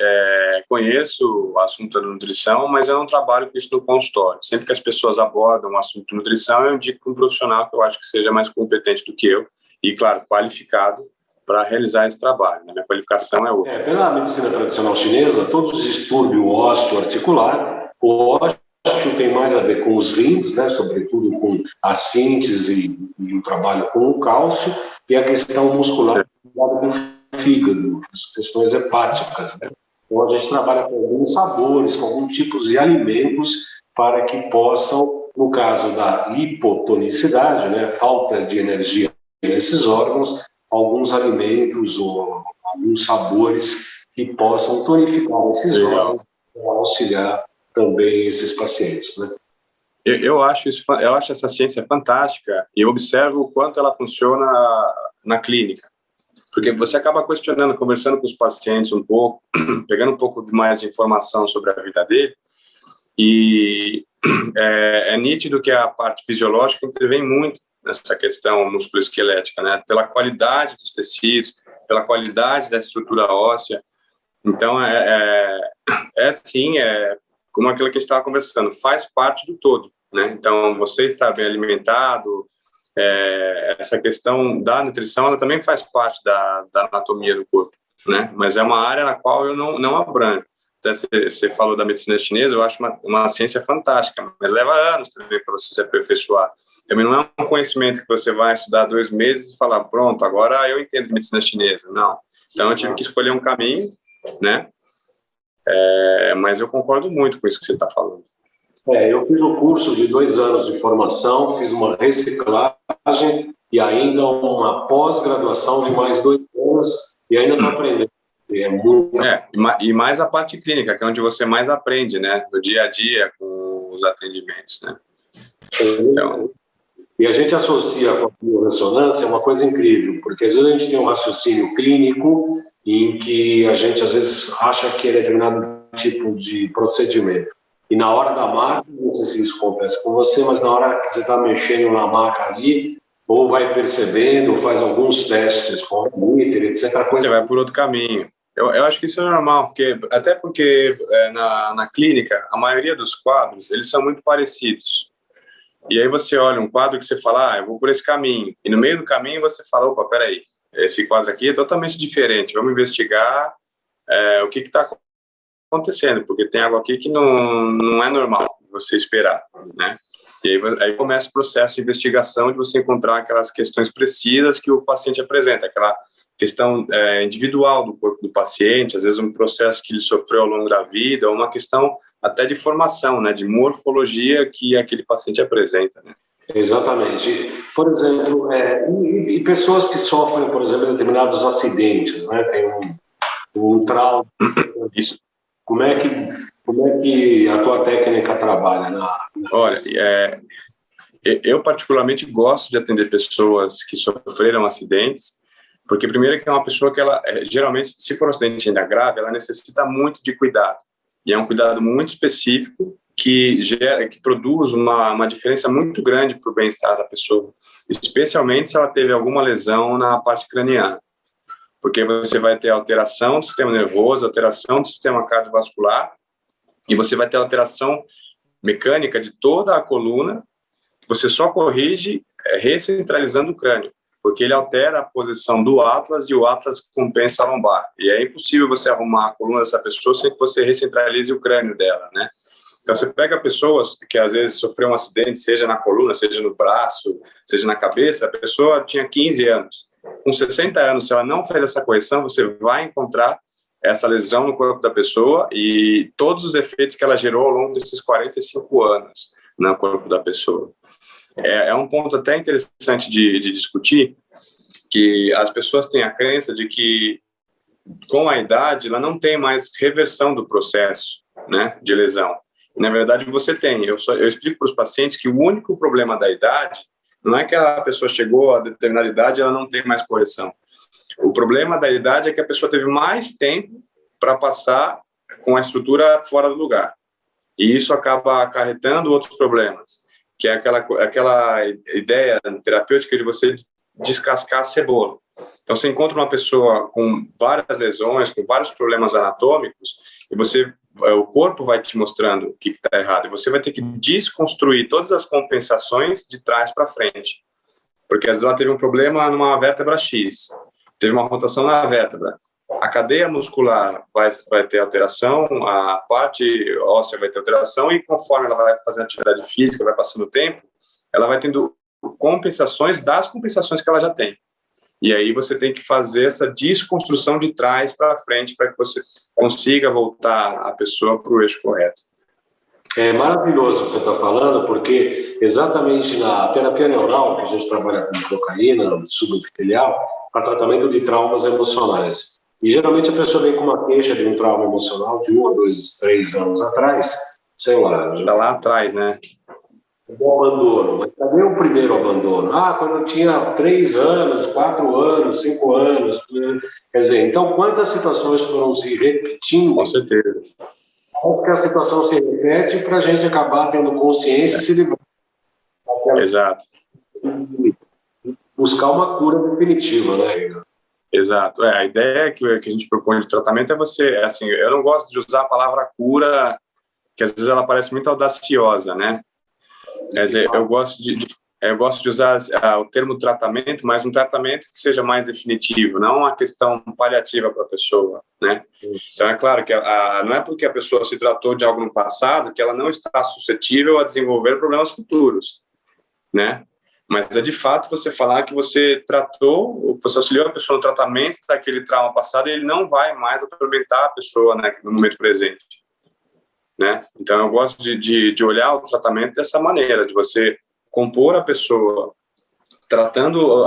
conheço o assunto da nutrição, mas eu não trabalho com isso no consultório. Sempre que as pessoas abordam o assunto de nutrição, eu indico um profissional que eu acho que seja mais competente do que eu e, claro, qualificado para realizar esse trabalho. Minha qualificação é outra. Pela medicina tradicional chinesa, todos os distúrbios osteoarticular, o ósteo tem mais a ver com os rins, né, sobretudo com a síntese e o trabalho com o cálcio, e a questão muscular com fígado, as questões hepáticas, né? Então a gente trabalha com alguns sabores, com alguns tipos de alimentos para que possam, no caso da hipotonicidade, né, falta de energia nesses órgãos alguns alimentos ou alguns sabores que possam tonificar esses órgãos para auxiliar também esses pacientes, né? Eu acho essa ciência fantástica e observo o quanto ela funciona na clínica. Porque você acaba questionando, conversando com os pacientes um pouco, pegando um pouco mais de informação sobre a vida dele, e é nítido que a parte fisiológica intervém muito nessa questão musculoesquelética, né? Pela qualidade dos tecidos, pela qualidade da estrutura óssea. Então, sim, como aquilo que a gente estava conversando, faz parte do todo, né? Então, você estar bem alimentado, essa questão da nutrição, ela também faz parte da anatomia do corpo, né? Mas é uma área na qual eu não abranjo. Até você falou da medicina chinesa, eu acho uma ciência fantástica, mas leva anos também para você se aperfeiçoar. Também não é um conhecimento que você vai estudar 2 meses e falar, pronto, agora eu entendo de medicina chinesa. Não. Então, eu tive que escolher um caminho, né? Mas eu concordo muito com isso que você está falando. Eu fiz um curso de 2 anos de formação, fiz uma reciclagem e ainda uma pós-graduação de mais 2 anos e ainda estou aprendendo. E mais a parte clínica, que é onde você mais aprende, né? No dia a dia, com os atendimentos, né? Então... E a gente associa com a biorressonância uma coisa incrível, porque às vezes a gente tem um raciocínio clínico em que a gente às vezes acha que é determinado tipo de procedimento. E na hora da máquina, não sei se isso acontece com você, mas na hora que você está mexendo na máquina ali, ou vai percebendo, ou faz alguns testes com o ITER, etc. Você vai por outro caminho. Eu acho que isso é normal, até porque na clínica, a maioria dos quadros, eles são muito parecidos. E aí você olha um quadro que você fala, eu vou por esse caminho. E no meio do caminho você fala, opa, peraí, esse quadro aqui é totalmente diferente, vamos investigar o que está acontecendo, porque tem algo aqui que não é normal você esperar, né? E aí começa o processo de investigação, de você encontrar aquelas questões precisas que o paciente apresenta, aquela questão individual do corpo do paciente, às vezes um processo que ele sofreu ao longo da vida, ou uma questão até de formação, né, de morfologia que aquele paciente apresenta, né? Exatamente. Por exemplo, e pessoas que sofrem, por exemplo, determinados acidentes, né, tem um trauma. Isso. Como é que a tua técnica trabalha? Olha, eu particularmente gosto de atender pessoas que sofreram acidentes, porque primeiro que é uma pessoa que ela, geralmente, se for um acidente ainda grave, ela necessita muito de cuidado. E é um cuidado muito específico que produz uma diferença muito grande para o bem-estar da pessoa, especialmente se ela teve alguma lesão na parte craniana. Porque você vai ter alteração do sistema nervoso, alteração do sistema cardiovascular, e você vai ter alteração mecânica de toda a coluna, que você só corrige recentralizando o crânio, porque ele altera a posição do atlas e o atlas compensa a lombar. E é impossível você arrumar a coluna dessa pessoa sem que você recentralize o crânio dela, né? Então, você pega pessoas que às vezes sofreram um acidente, seja na coluna, seja no braço, seja na cabeça, a pessoa tinha 15 anos. Com 60 anos, se ela não fez essa correção, você vai encontrar essa lesão no corpo da pessoa e todos os efeitos que ela gerou ao longo desses 45 anos no corpo da pessoa. É um ponto até interessante de discutir, que as pessoas têm a crença de que, com a idade, ela não tem mais reversão do processo, né, de lesão. Na verdade, você tem. Eu explico para os pacientes que o único problema da idade não é que a pessoa chegou a determinada idade e ela não tem mais correção. O problema da idade é que a pessoa teve mais tempo para passar com a estrutura fora do lugar. E isso acaba acarretando outros problemas, que é aquela ideia terapêutica de você descascar a cebola. Então, você encontra uma pessoa com várias lesões, com vários problemas anatômicos, e o corpo vai te mostrando o que está errado, e você vai ter que desconstruir todas as compensações de trás para frente. Porque às vezes ela teve um problema numa vértebra X, teve uma rotação na vértebra, a cadeia muscular vai ter alteração, a parte óssea vai ter alteração, e conforme ela vai fazendo atividade física, vai passando o tempo, ela vai tendo compensações das compensações que ela já tem. E aí você tem que fazer essa desconstrução de trás para frente para que você consiga voltar a pessoa para o eixo correto. É maravilhoso o que você está falando, porque exatamente na terapia neural, que a gente trabalha com cocaína, subepitelial, para tratamento de traumas emocionais. E geralmente a pessoa vem com uma queixa de um trauma emocional de 1 a 2, 3 anos atrás, sei lá. Está lá atrás, né? O abandono. Mas cadê o primeiro abandono? Ah, quando eu tinha 3 anos, 4 anos, 5 anos. Quer dizer, então quantas situações foram se repetindo? Com certeza. Parece que a situação se repete para a gente acabar tendo consciência e se livrar. Exato. Buscar uma cura definitiva, né? Exato. A ideia que a gente propõe de tratamento é você, assim, eu não gosto de usar a palavra cura, que às vezes ela parece muito audaciosa, né? Quer dizer, eu gosto de usar o termo tratamento, mas um tratamento que seja mais definitivo, não uma questão paliativa para a pessoa, né? Então, é claro que não é porque a pessoa se tratou de algo no passado que ela não está suscetível a desenvolver problemas futuros, né? Mas é de fato você falar que você tratou, você auxiliou a pessoa no tratamento daquele trauma passado e ele não vai mais atormentar a pessoa, né, no momento presente, né? Então eu gosto de olhar o tratamento dessa maneira, de você compor a pessoa tratando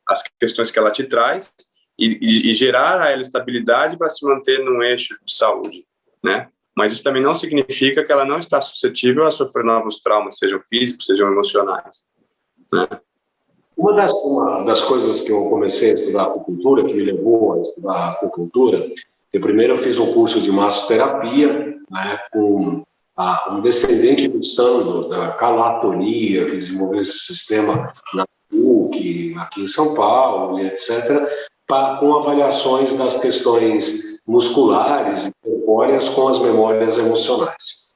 as questões que ela te traz e gerar a ela estabilidade para se manter num eixo de saúde, né? Mas isso também não significa que ela não está suscetível a sofrer novos traumas, sejam físicos, sejam emocionais, né? Uma das coisas que eu comecei a estudar acupuntura, que me levou a estudar acupuntura, primeiro eu fiz um curso de massoterapia, né, com um descendente do Sandor, da calatonia, que desenvolveu esse sistema na PUC, aqui em São Paulo, e etc., com avaliações das questões musculares e corpóreas com as memórias emocionais.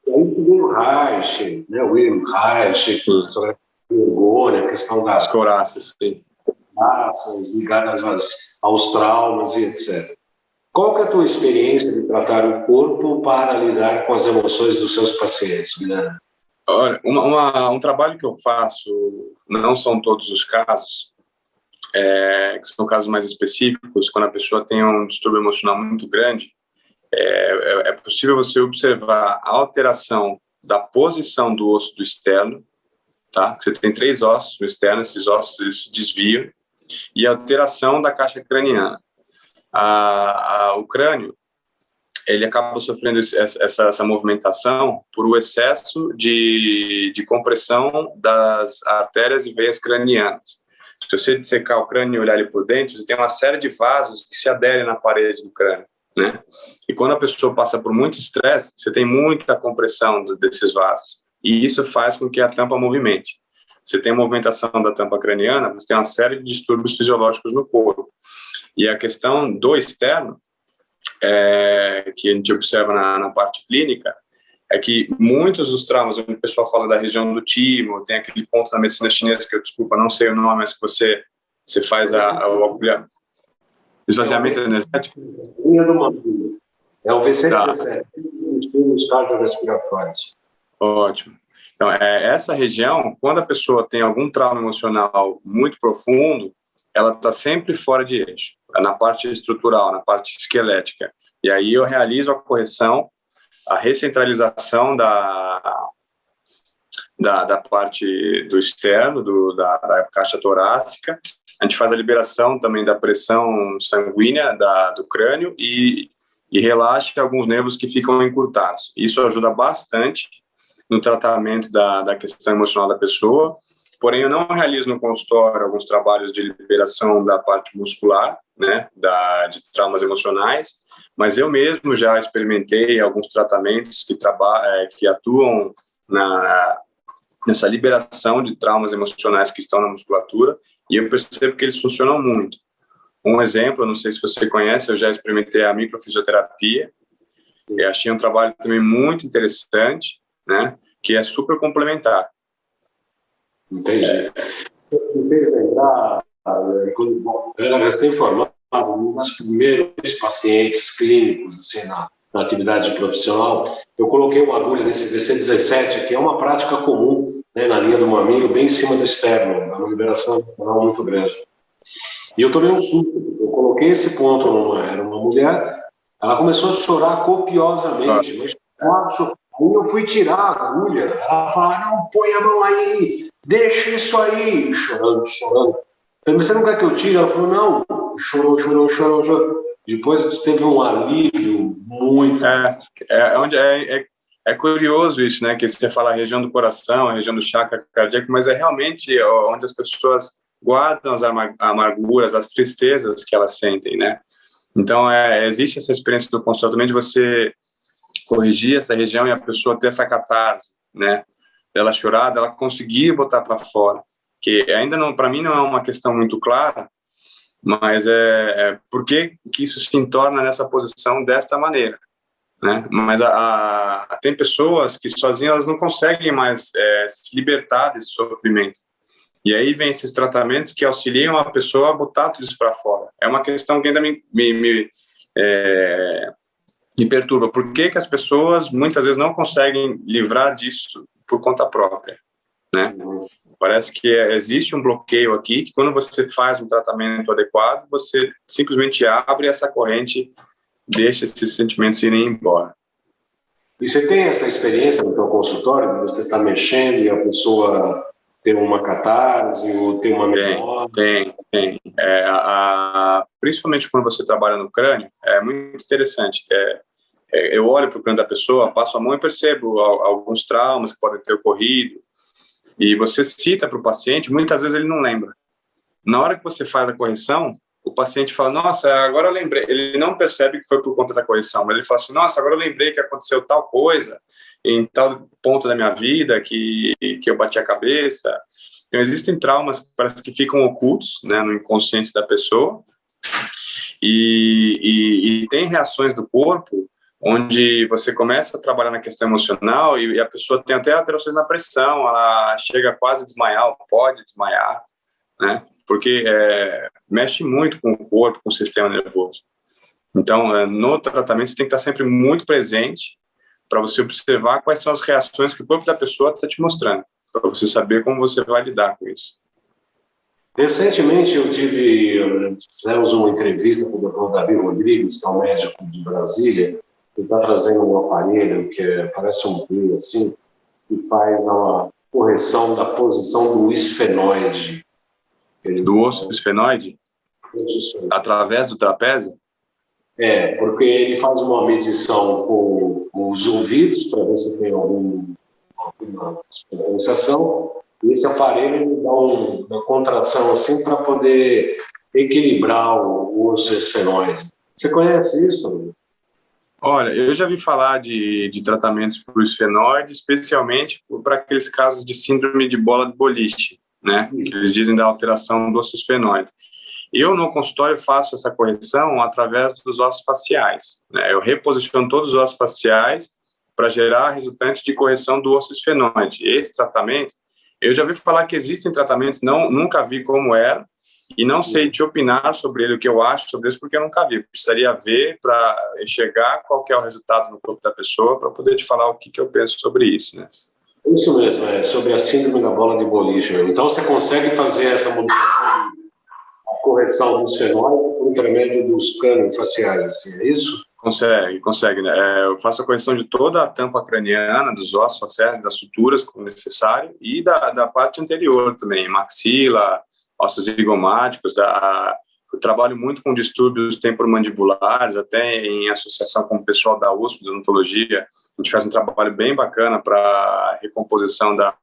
E aí veio o Reich, né, William Reich, sobre a vergonha, a questão das couraças, sim, ligadas aos traumas e etc. Qual que é a tua experiência de tratar o corpo para lidar com as emoções dos seus pacientes, Guilherme? Olha, um trabalho que eu faço, não são todos os casos, que são casos mais específicos, quando a pessoa tem um distúrbio emocional muito grande, é possível você observar a alteração da posição do osso do externo, tá? Você tem 3 ossos no externo, esses ossos eles se desviam, e a alteração da caixa craniana. O crânio, ele acaba sofrendo essa movimentação por o excesso de compressão das artérias e veias cranianas. Se você dissecar o crânio e olhar ele por dentro, você tem uma série de vasos que se aderem na parede do crânio, né? E quando a pessoa passa por muito estresse, você tem muita compressão desses vasos. E isso faz com que a tampa movimente. Você tem a movimentação da tampa craniana, você tem uma série de distúrbios fisiológicos no corpo. E a questão do externo, que a gente observa na parte clínica, é que muitos dos traumas, onde o pessoal fala da região do timo, tem aquele ponto da medicina chinesa que eu, desculpa, não sei o nome, mas que você faz o esvaziamento energético. É o VC17, os cardiorrespiratórios. Ótimo. Então, essa região, quando a pessoa tem algum trauma emocional muito profundo, ela está sempre fora de eixo, na parte estrutural, na parte esquelética. E aí eu realizo a correção, a recentralização da parte do externo, da caixa torácica. A gente faz a liberação também da pressão sanguínea do crânio e relaxa alguns nervos que ficam encurtados. Isso ajuda bastante no tratamento da questão emocional da pessoa. Porém, eu não realizo no consultório alguns trabalhos de liberação da parte muscular, né, de traumas emocionais, mas eu mesmo já experimentei alguns tratamentos que atuam nessa liberação de traumas emocionais que estão na musculatura, e eu percebo que eles funcionam muito. Um exemplo, não sei se você conhece, eu já experimentei a microfisioterapia, e achei um trabalho também muito interessante, né, que é super complementar. Entendi. Me fez lembrar, quando eu era recém-formado, um dos primeiros pacientes clínicos assim, na atividade profissional, eu coloquei uma agulha nesse VC17, que é uma prática comum, né, na linha do mamilo, bem em cima do externo, uma liberação emocional muito grande. E eu tomei um susto, eu coloquei esse ponto era uma mulher, ela começou a chorar copiosamente, mas Aí eu fui tirar a agulha, ela falou, não, põe a mão aí, deixa isso aí, chorando, chorando. Eu falei, mas você não quer que eu tire? Ela falou, não, chorou, chorou, chorou, chorou. Depois teve um alívio muito... É curioso isso, né, que você fala a região do coração, a região do chakra cardíaco, mas é realmente onde as pessoas guardam as amarguras, as tristezas que elas sentem, né? Então, existe essa experiência do consultório também de você corrigir essa região e a pessoa ter essa catarse, né? Dela chorar, dela conseguir botar para fora. Que ainda não, para mim, não é uma questão muito clara, mas por que isso se torna nessa posição desta maneira, né? Mas tem pessoas que sozinhas elas não conseguem mais se libertar desse sofrimento. E aí vem esses tratamentos que auxiliam a pessoa a botar tudo isso para fora. É uma questão que ainda me perturba. Por que as pessoas muitas vezes não conseguem livrar disso por conta própria, né? Parece que existe um bloqueio aqui, que quando você faz um tratamento adequado, você simplesmente abre essa corrente, deixa esses sentimentos irem embora. E você tem essa experiência no seu consultório, de você estar mexendo e a pessoa ter uma catarse ou ter uma memória? Tem. Principalmente quando você trabalha no crânio, é muito interessante. Eu olho para o crânio da pessoa, passo a mão e percebo alguns traumas que podem ter ocorrido. E você cita para o paciente, muitas vezes ele não lembra. Na hora que você faz a correção, o paciente fala, nossa, agora eu lembrei. Ele não percebe que foi por conta da correção, mas ele fala assim, nossa, agora eu lembrei que aconteceu tal coisa em tal ponto da minha vida que eu bati a cabeça. Então, existem traumas que parece que ficam ocultos, né, no inconsciente da pessoa, e tem reações do corpo onde você começa a trabalhar na questão emocional e a pessoa tem até alterações na pressão, ela chega a quase desmaiar, ou pode desmaiar, né, porque mexe muito com o corpo, com o sistema nervoso. Então, no tratamento, você tem que estar sempre muito presente para você observar quais são as reações que o corpo da pessoa está te mostrando, para você saber como você vai lidar com isso. Recentemente fizemos uma entrevista com o Dr. Davi Rodrigues, que é um médico de Brasília, que está trazendo um aparelho que parece um V, assim, que faz uma correção da posição do esfenoide. Do osso esfenoide? Através do trapézio? Porque ele faz uma medição com os ouvidos para ver se tem alguma descompensação. E esse aparelho ele dá uma contração assim para poder equilibrar o osso esfenoide. Você conhece isso? Olha, eu já vi falar de tratamentos para o esfenoide, especialmente para aqueles casos de síndrome de bola de boliche, né? Que eles dizem da alteração do osso esfenoide. Eu, no consultório, faço essa correção através dos ossos faciais, né? Eu reposiciono todos os ossos faciais para gerar resultante de correção do osso esfenoide. Esse tratamento, eu já vi falar que existem tratamentos, nunca vi como era, e não sei te opinar sobre ele, o que eu acho sobre isso, porque eu nunca vi. Precisaria ver para enxergar qual que é o resultado no corpo da pessoa, para poder te falar o que eu penso sobre isso, né? Isso mesmo, sobre a síndrome da bola de boliche. Então, você consegue fazer essa modulação, a correção dos fenóides por intermédio dos cânions faciais, assim, é isso? Consegue, né? Eu faço a correção de toda a tampa craniana, dos ossos faciais, das suturas, como necessário, e da parte anterior também, maxila, ossos zigomáticos. Eu trabalho muito com distúrbios temporomandibulares, até em associação com o pessoal da USP, de odontologia. A gente faz um trabalho bem bacana para recomposição da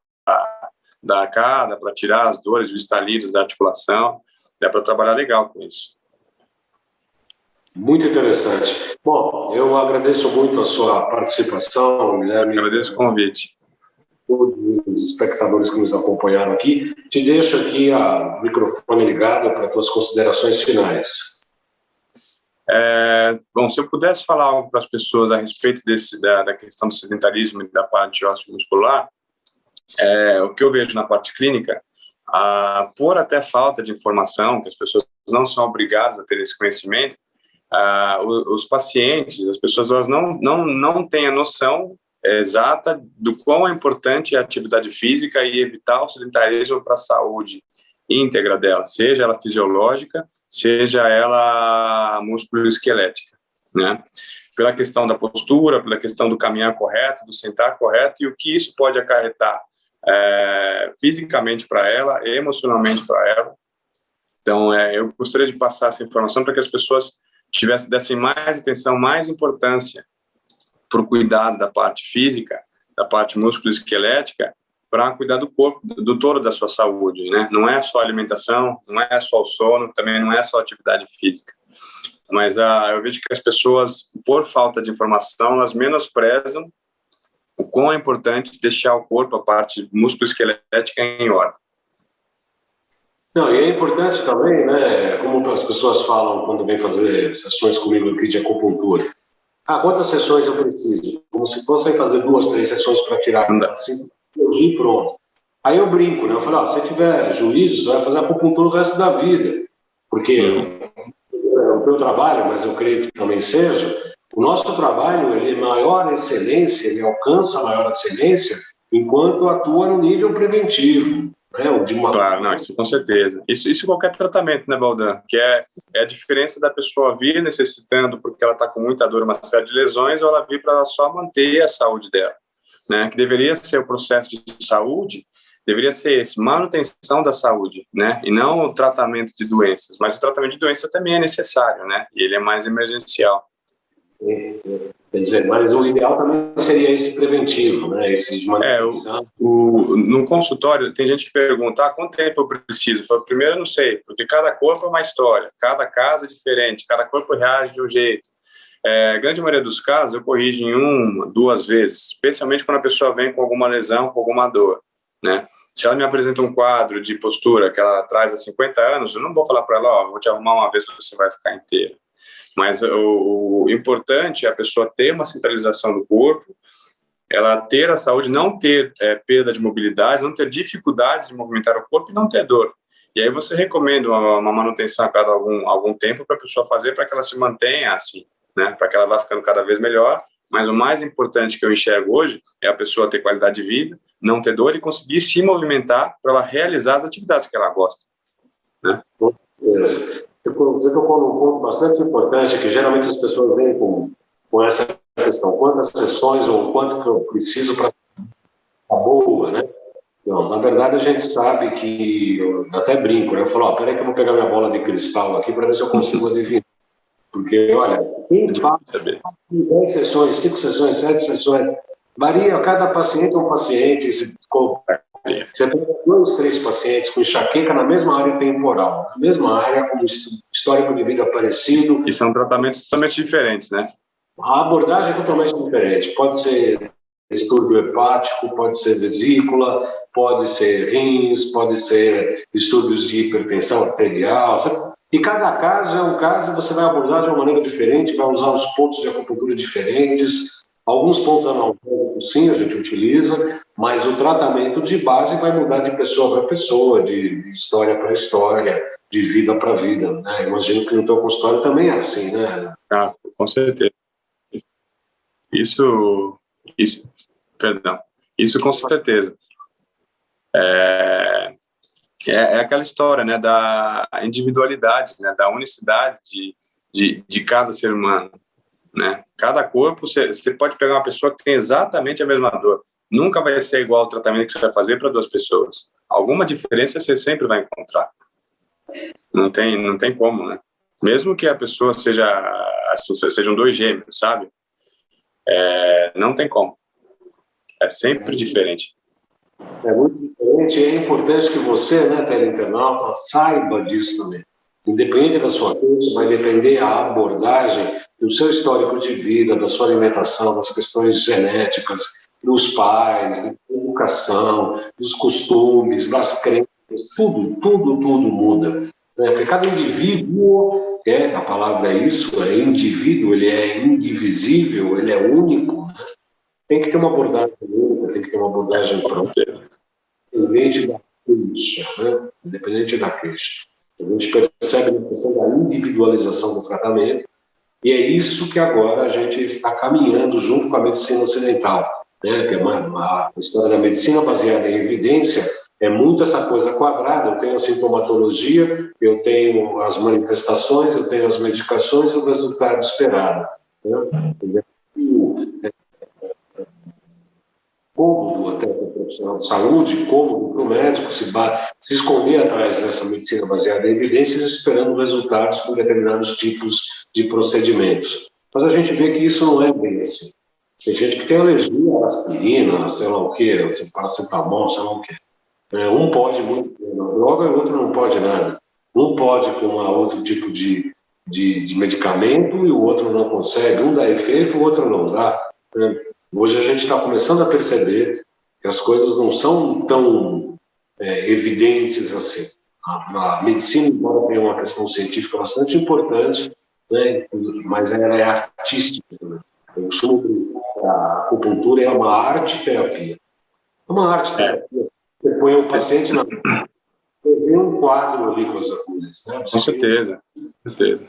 arcada, para tirar as dores, os estalidos da articulação. Dá para trabalhar legal com isso. Muito interessante. Bom, eu agradeço muito a sua participação, Guilherme. Agradeço o convite. Todos os espectadores que nos acompanharam aqui. Te deixo aqui o microfone ligado para tuas considerações finais. Bom, se eu pudesse falar algo para as pessoas a respeito da questão do sedentarismo e da parte osteomuscular, o que eu vejo na parte clínica, por até falta de informação, que as pessoas não são obrigadas a ter esse conhecimento, os pacientes, as pessoas, elas não têm a noção exata do quão é importante a atividade física e evitar o sedentarismo para a saúde íntegra dela, seja ela fisiológica, seja ela músculo-esquelética, né? pela questão da postura, pela questão do caminhar correto, do sentar correto, e o que isso pode acarretar fisicamente para ela, emocionalmente para ela. Então, eu gostaria de passar essa informação para que as pessoas dessem mais atenção, mais importância para o cuidado da parte física, da parte musculoesquelética, para cuidar do corpo, do todo da sua saúde, né? Não é só alimentação, não é só o sono, também não é só atividade física. Mas eu vejo que as pessoas, por falta de informação, elas menosprezam o quão é importante deixar o corpo, a parte musculoesquelética, em ordem. Não, e é importante também, né, como as pessoas falam quando vêm fazer sessões comigo aqui de acupuntura. Quantas sessões eu preciso? Como se fossem fazer 2, 3 sessões para tirar assim, e pronto. Aí eu brinco, né? Eu falo, se tiver juízo, você vai fazer acupuntura o resto da vida. Porque o teu trabalho, mas eu creio que também seja, o nosso trabalho, ele é maior excelência, ele alcança maior excelência enquanto atua no nível preventivo. Né? Claro, não, isso com certeza. Isso qualquer tratamento, né, Baldan? Que é a diferença da pessoa vir necessitando porque ela está com muita dor, uma série de lesões, ou ela vir para só manter a saúde dela. Né? Que deveria ser o processo de saúde, deveria ser esse, manutenção da saúde, né? E não o tratamento de doenças. Mas o tratamento de doença também é necessário, né? E ele é mais emergencial. Quer dizer, mas o ideal também seria esse preventivo, né? Esse de manutenção. No consultório, tem gente que pergunta, quanto tempo eu preciso? Eu falo, primeiro, eu não sei, porque cada corpo é uma história, cada caso é diferente, cada corpo reage de um jeito. A grande maioria dos casos, eu corrijo em 1, 2 vezes, especialmente quando a pessoa vem com alguma lesão, com alguma dor, né? Se ela me apresenta um quadro de postura que ela traz há 50 anos, eu não vou falar para ela, vou te arrumar uma vez, você vai ficar inteira. Mas o importante é a pessoa ter uma centralização do corpo, ela ter a saúde, não ter perda de mobilidade, não ter dificuldade de movimentar o corpo e não ter dor. E aí você recomenda uma manutenção a cada algum tempo para a pessoa fazer, para que ela se mantenha assim, né? Para que ela vá ficando cada vez melhor. Mas o mais importante que eu enxergo hoje é a pessoa ter qualidade de vida, não ter dor e conseguir se movimentar para ela realizar as atividades que ela gosta, né? Você tocou num ponto bastante importante, que geralmente as pessoas vêm com essa questão, quantas sessões ou quanto que eu preciso para ficar boa, né? Não, na verdade a gente sabe que, eu até brinco, né? Eu falo, peraí que eu vou pegar minha bola de cristal aqui para ver se eu consigo adivinhar. Porque, olha, quem fala 10 sessões, 5 sessões, 7 sessões, varia, cada paciente é um paciente, você tem 2, 3 pacientes com enxaqueca na mesma área temporal, na mesma área, com histórico de vida parecido. E são tratamentos totalmente diferentes, né? A abordagem é totalmente diferente. Pode ser distúrbio hepático, pode ser vesícula, pode ser rins, pode ser distúrbios de hipertensão arterial. E cada caso é um caso, você vai abordar de uma maneira diferente, vai usar os pontos de acupuntura diferentes. Alguns pontos analgésicos, sim, a gente utiliza, mas o tratamento de base vai mudar de pessoa para pessoa, de história para história, de vida para vida, né? Imagino que no teu consultório também é assim, né? Com certeza. Isso com certeza. É aquela história, né, da individualidade, né, da unicidade de cada ser humano. Né? Cada corpo, você pode pegar uma pessoa que tem exatamente a mesma dor. Nunca vai ser igual o tratamento que você vai fazer para 2 pessoas. Alguma diferença você sempre vai encontrar. Não tem como, né? Mesmo que a pessoa sejam 2 gêmeos, sabe? Não tem como. É sempre diferente. É muito diferente e é importante que você, né, teleinternauta, saiba disso também. Independente da sua coisa, vai depender a abordagem do seu histórico de vida, da sua alimentação, das questões genéticas, dos pais, da educação, dos costumes, das crenças, tudo muda. Né? Porque cada indivíduo, a palavra é isso, indivíduo, ele é indivisível, ele é único, né? Tem que ter uma abordagem única, tem que ter uma abordagem própria, independente da queixa, né? Independente da queixa. A gente percebe a questão da individualização do tratamento, e é isso que agora a gente está caminhando junto com a medicina ocidental, né? Que a história da medicina baseada em evidência é muito essa coisa quadrada. Eu tenho a sintomatologia, eu tenho as manifestações, eu tenho as medicações e o resultado esperado. Né? Quer dizer, cômodo até para o profissional de saúde, cômodo para o médico se esconder atrás dessa medicina baseada em evidências, esperando resultados com determinados tipos de procedimentos. Mas a gente vê que isso não é bem assim. Tem gente que tem alergia à aspirina, sei lá o quê, paracetamol, sei lá o quê. Um pode muito na droga e o outro não pode nada. Um pode com outro tipo de medicamento e o outro não consegue. Um dá efeito, o outro não dá. Hoje a gente está começando a perceber que as coisas não são tão evidentes assim. A medicina, embora tenha uma questão científica bastante importante, né, mas ela é artística também. Eu costumo brincar que a acupuntura é uma arte-terapia. É uma arte-terapia. Você põe um paciente na... desenha um quadro ali com as agulhas. Né? Com certeza, com certeza.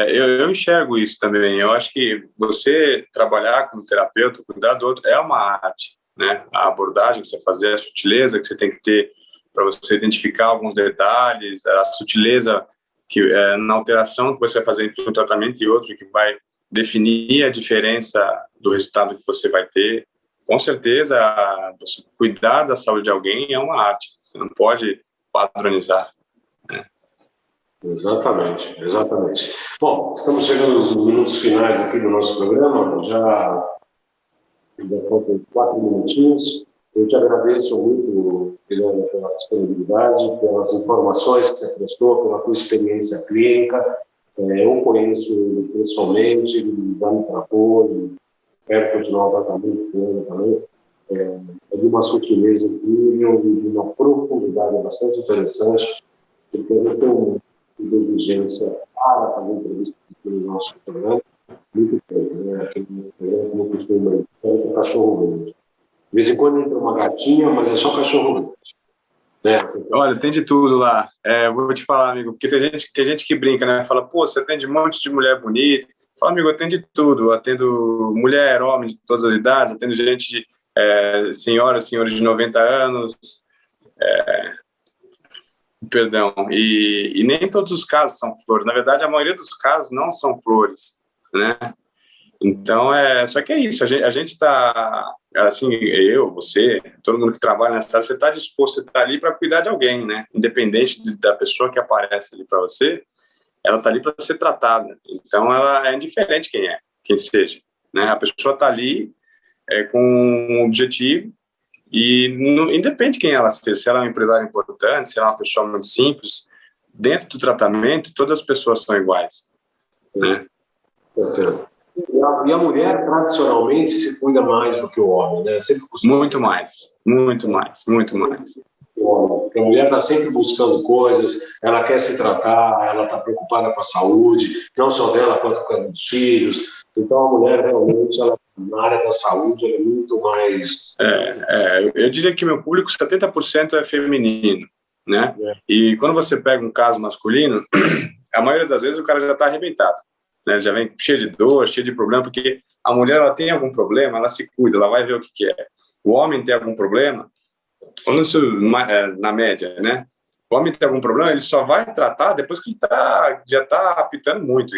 Eu enxergo isso também. Eu acho que você trabalhar como terapeuta, cuidar do outro, é uma arte, né? A abordagem que você fazer, a sutileza que você tem que ter para você identificar alguns detalhes, a sutileza que na alteração que você vai fazer entre um tratamento e outro, que vai definir a diferença do resultado que você vai ter. Com certeza, você cuidar da saúde de alguém é uma arte. Você não pode padronizar, né? Exatamente, exatamente. Bom, estamos chegando nos minutos finais aqui do nosso programa, já faltam 4 minutinhos. Eu te agradeço muito pela disponibilidade, pelas informações que você prestou, pela tua experiência clínica. Eu conheço ele pessoalmente, ele dá muito apoio, quero continuar o tratamento com ele também. É de uma sutileza incrível e de uma profundidade bastante interessante, porque a gente tem uma inteligência para fazer entrevista aqui no nosso programa, muito bem, né? Aqui no nosso programa, como costuma dizer, é cachorro grande. De vez em quando entra uma gatinha, mas é só cachorro grande. Né? Olha, tem de tudo lá. Vou te falar, amigo, porque tem gente que brinca, né? Fala, pô, você atende um monte de mulher bonita. Fala, amigo, eu atendo de tudo. Eu atendo mulher, homem de todas as idades, atendo gente de senhoras de 90 anos. Perdão. E nem todos os casos são flores. Na verdade, a maioria dos casos não são flores, né? Então, só que é isso, a gente está, assim, eu, você, todo mundo que trabalha nessa área, você está disposto, você está ali para cuidar de alguém, né? Independente da pessoa que aparece ali para você, ela está ali para ser tratada. Então, ela é indiferente quem seja, né? A pessoa está ali com um objetivo e independe de quem ela seja, se ela é uma empresária importante, se ela é uma pessoa muito simples, dentro do tratamento, todas as pessoas são iguais, né? Certeza. E a mulher, tradicionalmente, se cuida mais do que o homem, né? Muito mais. Porque a mulher está sempre buscando coisas, ela quer se tratar, ela está preocupada com a saúde, não só dela, quanto com a dos filhos. Então, a mulher, realmente, na área da saúde, ela é muito mais... Eu diria que meu público, 70% é feminino, né? E quando você pega um caso masculino, a maioria das vezes o cara já está arrebentado. Né, já vem cheio de dor, cheio de problema, porque a mulher ela tem algum problema, ela se cuida, ela vai ver o que é. O homem tem algum problema, falando isso na média, né? O homem tem algum problema, ele só vai tratar depois que ele já está apitando muito,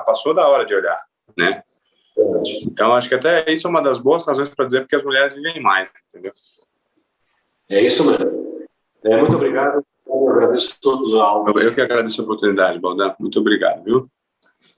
passou da hora de olhar, né? Então, acho que até isso é uma das boas razões para dizer porque as mulheres vivem mais, entendeu? É isso mesmo. Muito obrigado. Eu agradeço a todos a aula. Eu que agradeço a oportunidade, Baldan. Muito obrigado, viu?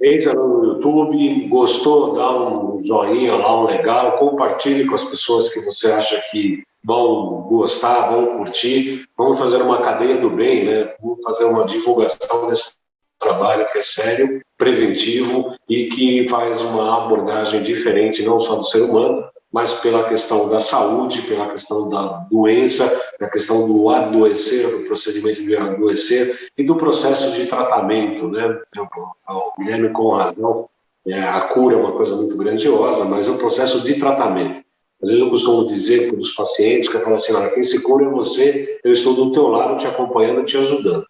Entra no YouTube, gostou, dá um joinha lá, um legal, compartilhe com as pessoas que você acha que vão gostar, vão curtir. Vamos fazer uma cadeia do bem, né? Vamos fazer uma divulgação desse trabalho que é sério, preventivo e que faz uma abordagem diferente não só do ser humano, mas pela questão da saúde, pela questão da doença, da questão do adoecer, do procedimento de adoecer e do processo de tratamento, né? O Guilherme com razão, a cura é uma coisa muito grandiosa, mas é um processo de tratamento. Às vezes eu costumo dizer para os pacientes que eu falo assim, olha, quem se cura é você, eu estou do teu lado te acompanhando, te ajudando,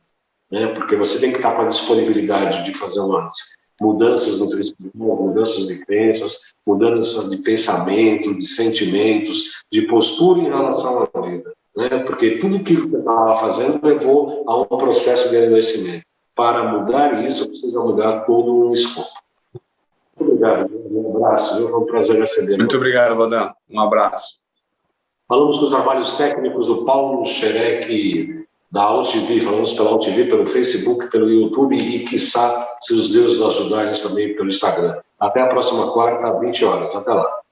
né? Porque você tem que estar com a disponibilidade de fazer umas mudanças nutricionais, mudanças de crenças, mudanças de pensamento, de sentimentos, de postura em relação à vida, né? Porque tudo que você estava fazendo levou a um processo de adoecimento. Para mudar isso, precisa mudar todo um escopo. Obrigado, um abraço, viu? Foi um prazer receber. Muito obrigado, Valdan. Um abraço. Falamos com os trabalhos técnicos do Paulo Xerec, da AltV, falamos pela AltV, pelo Facebook, pelo YouTube e, quiçá, se os deuses ajudarem também pelo Instagram. Até a próxima quarta, 20 horas. Até lá.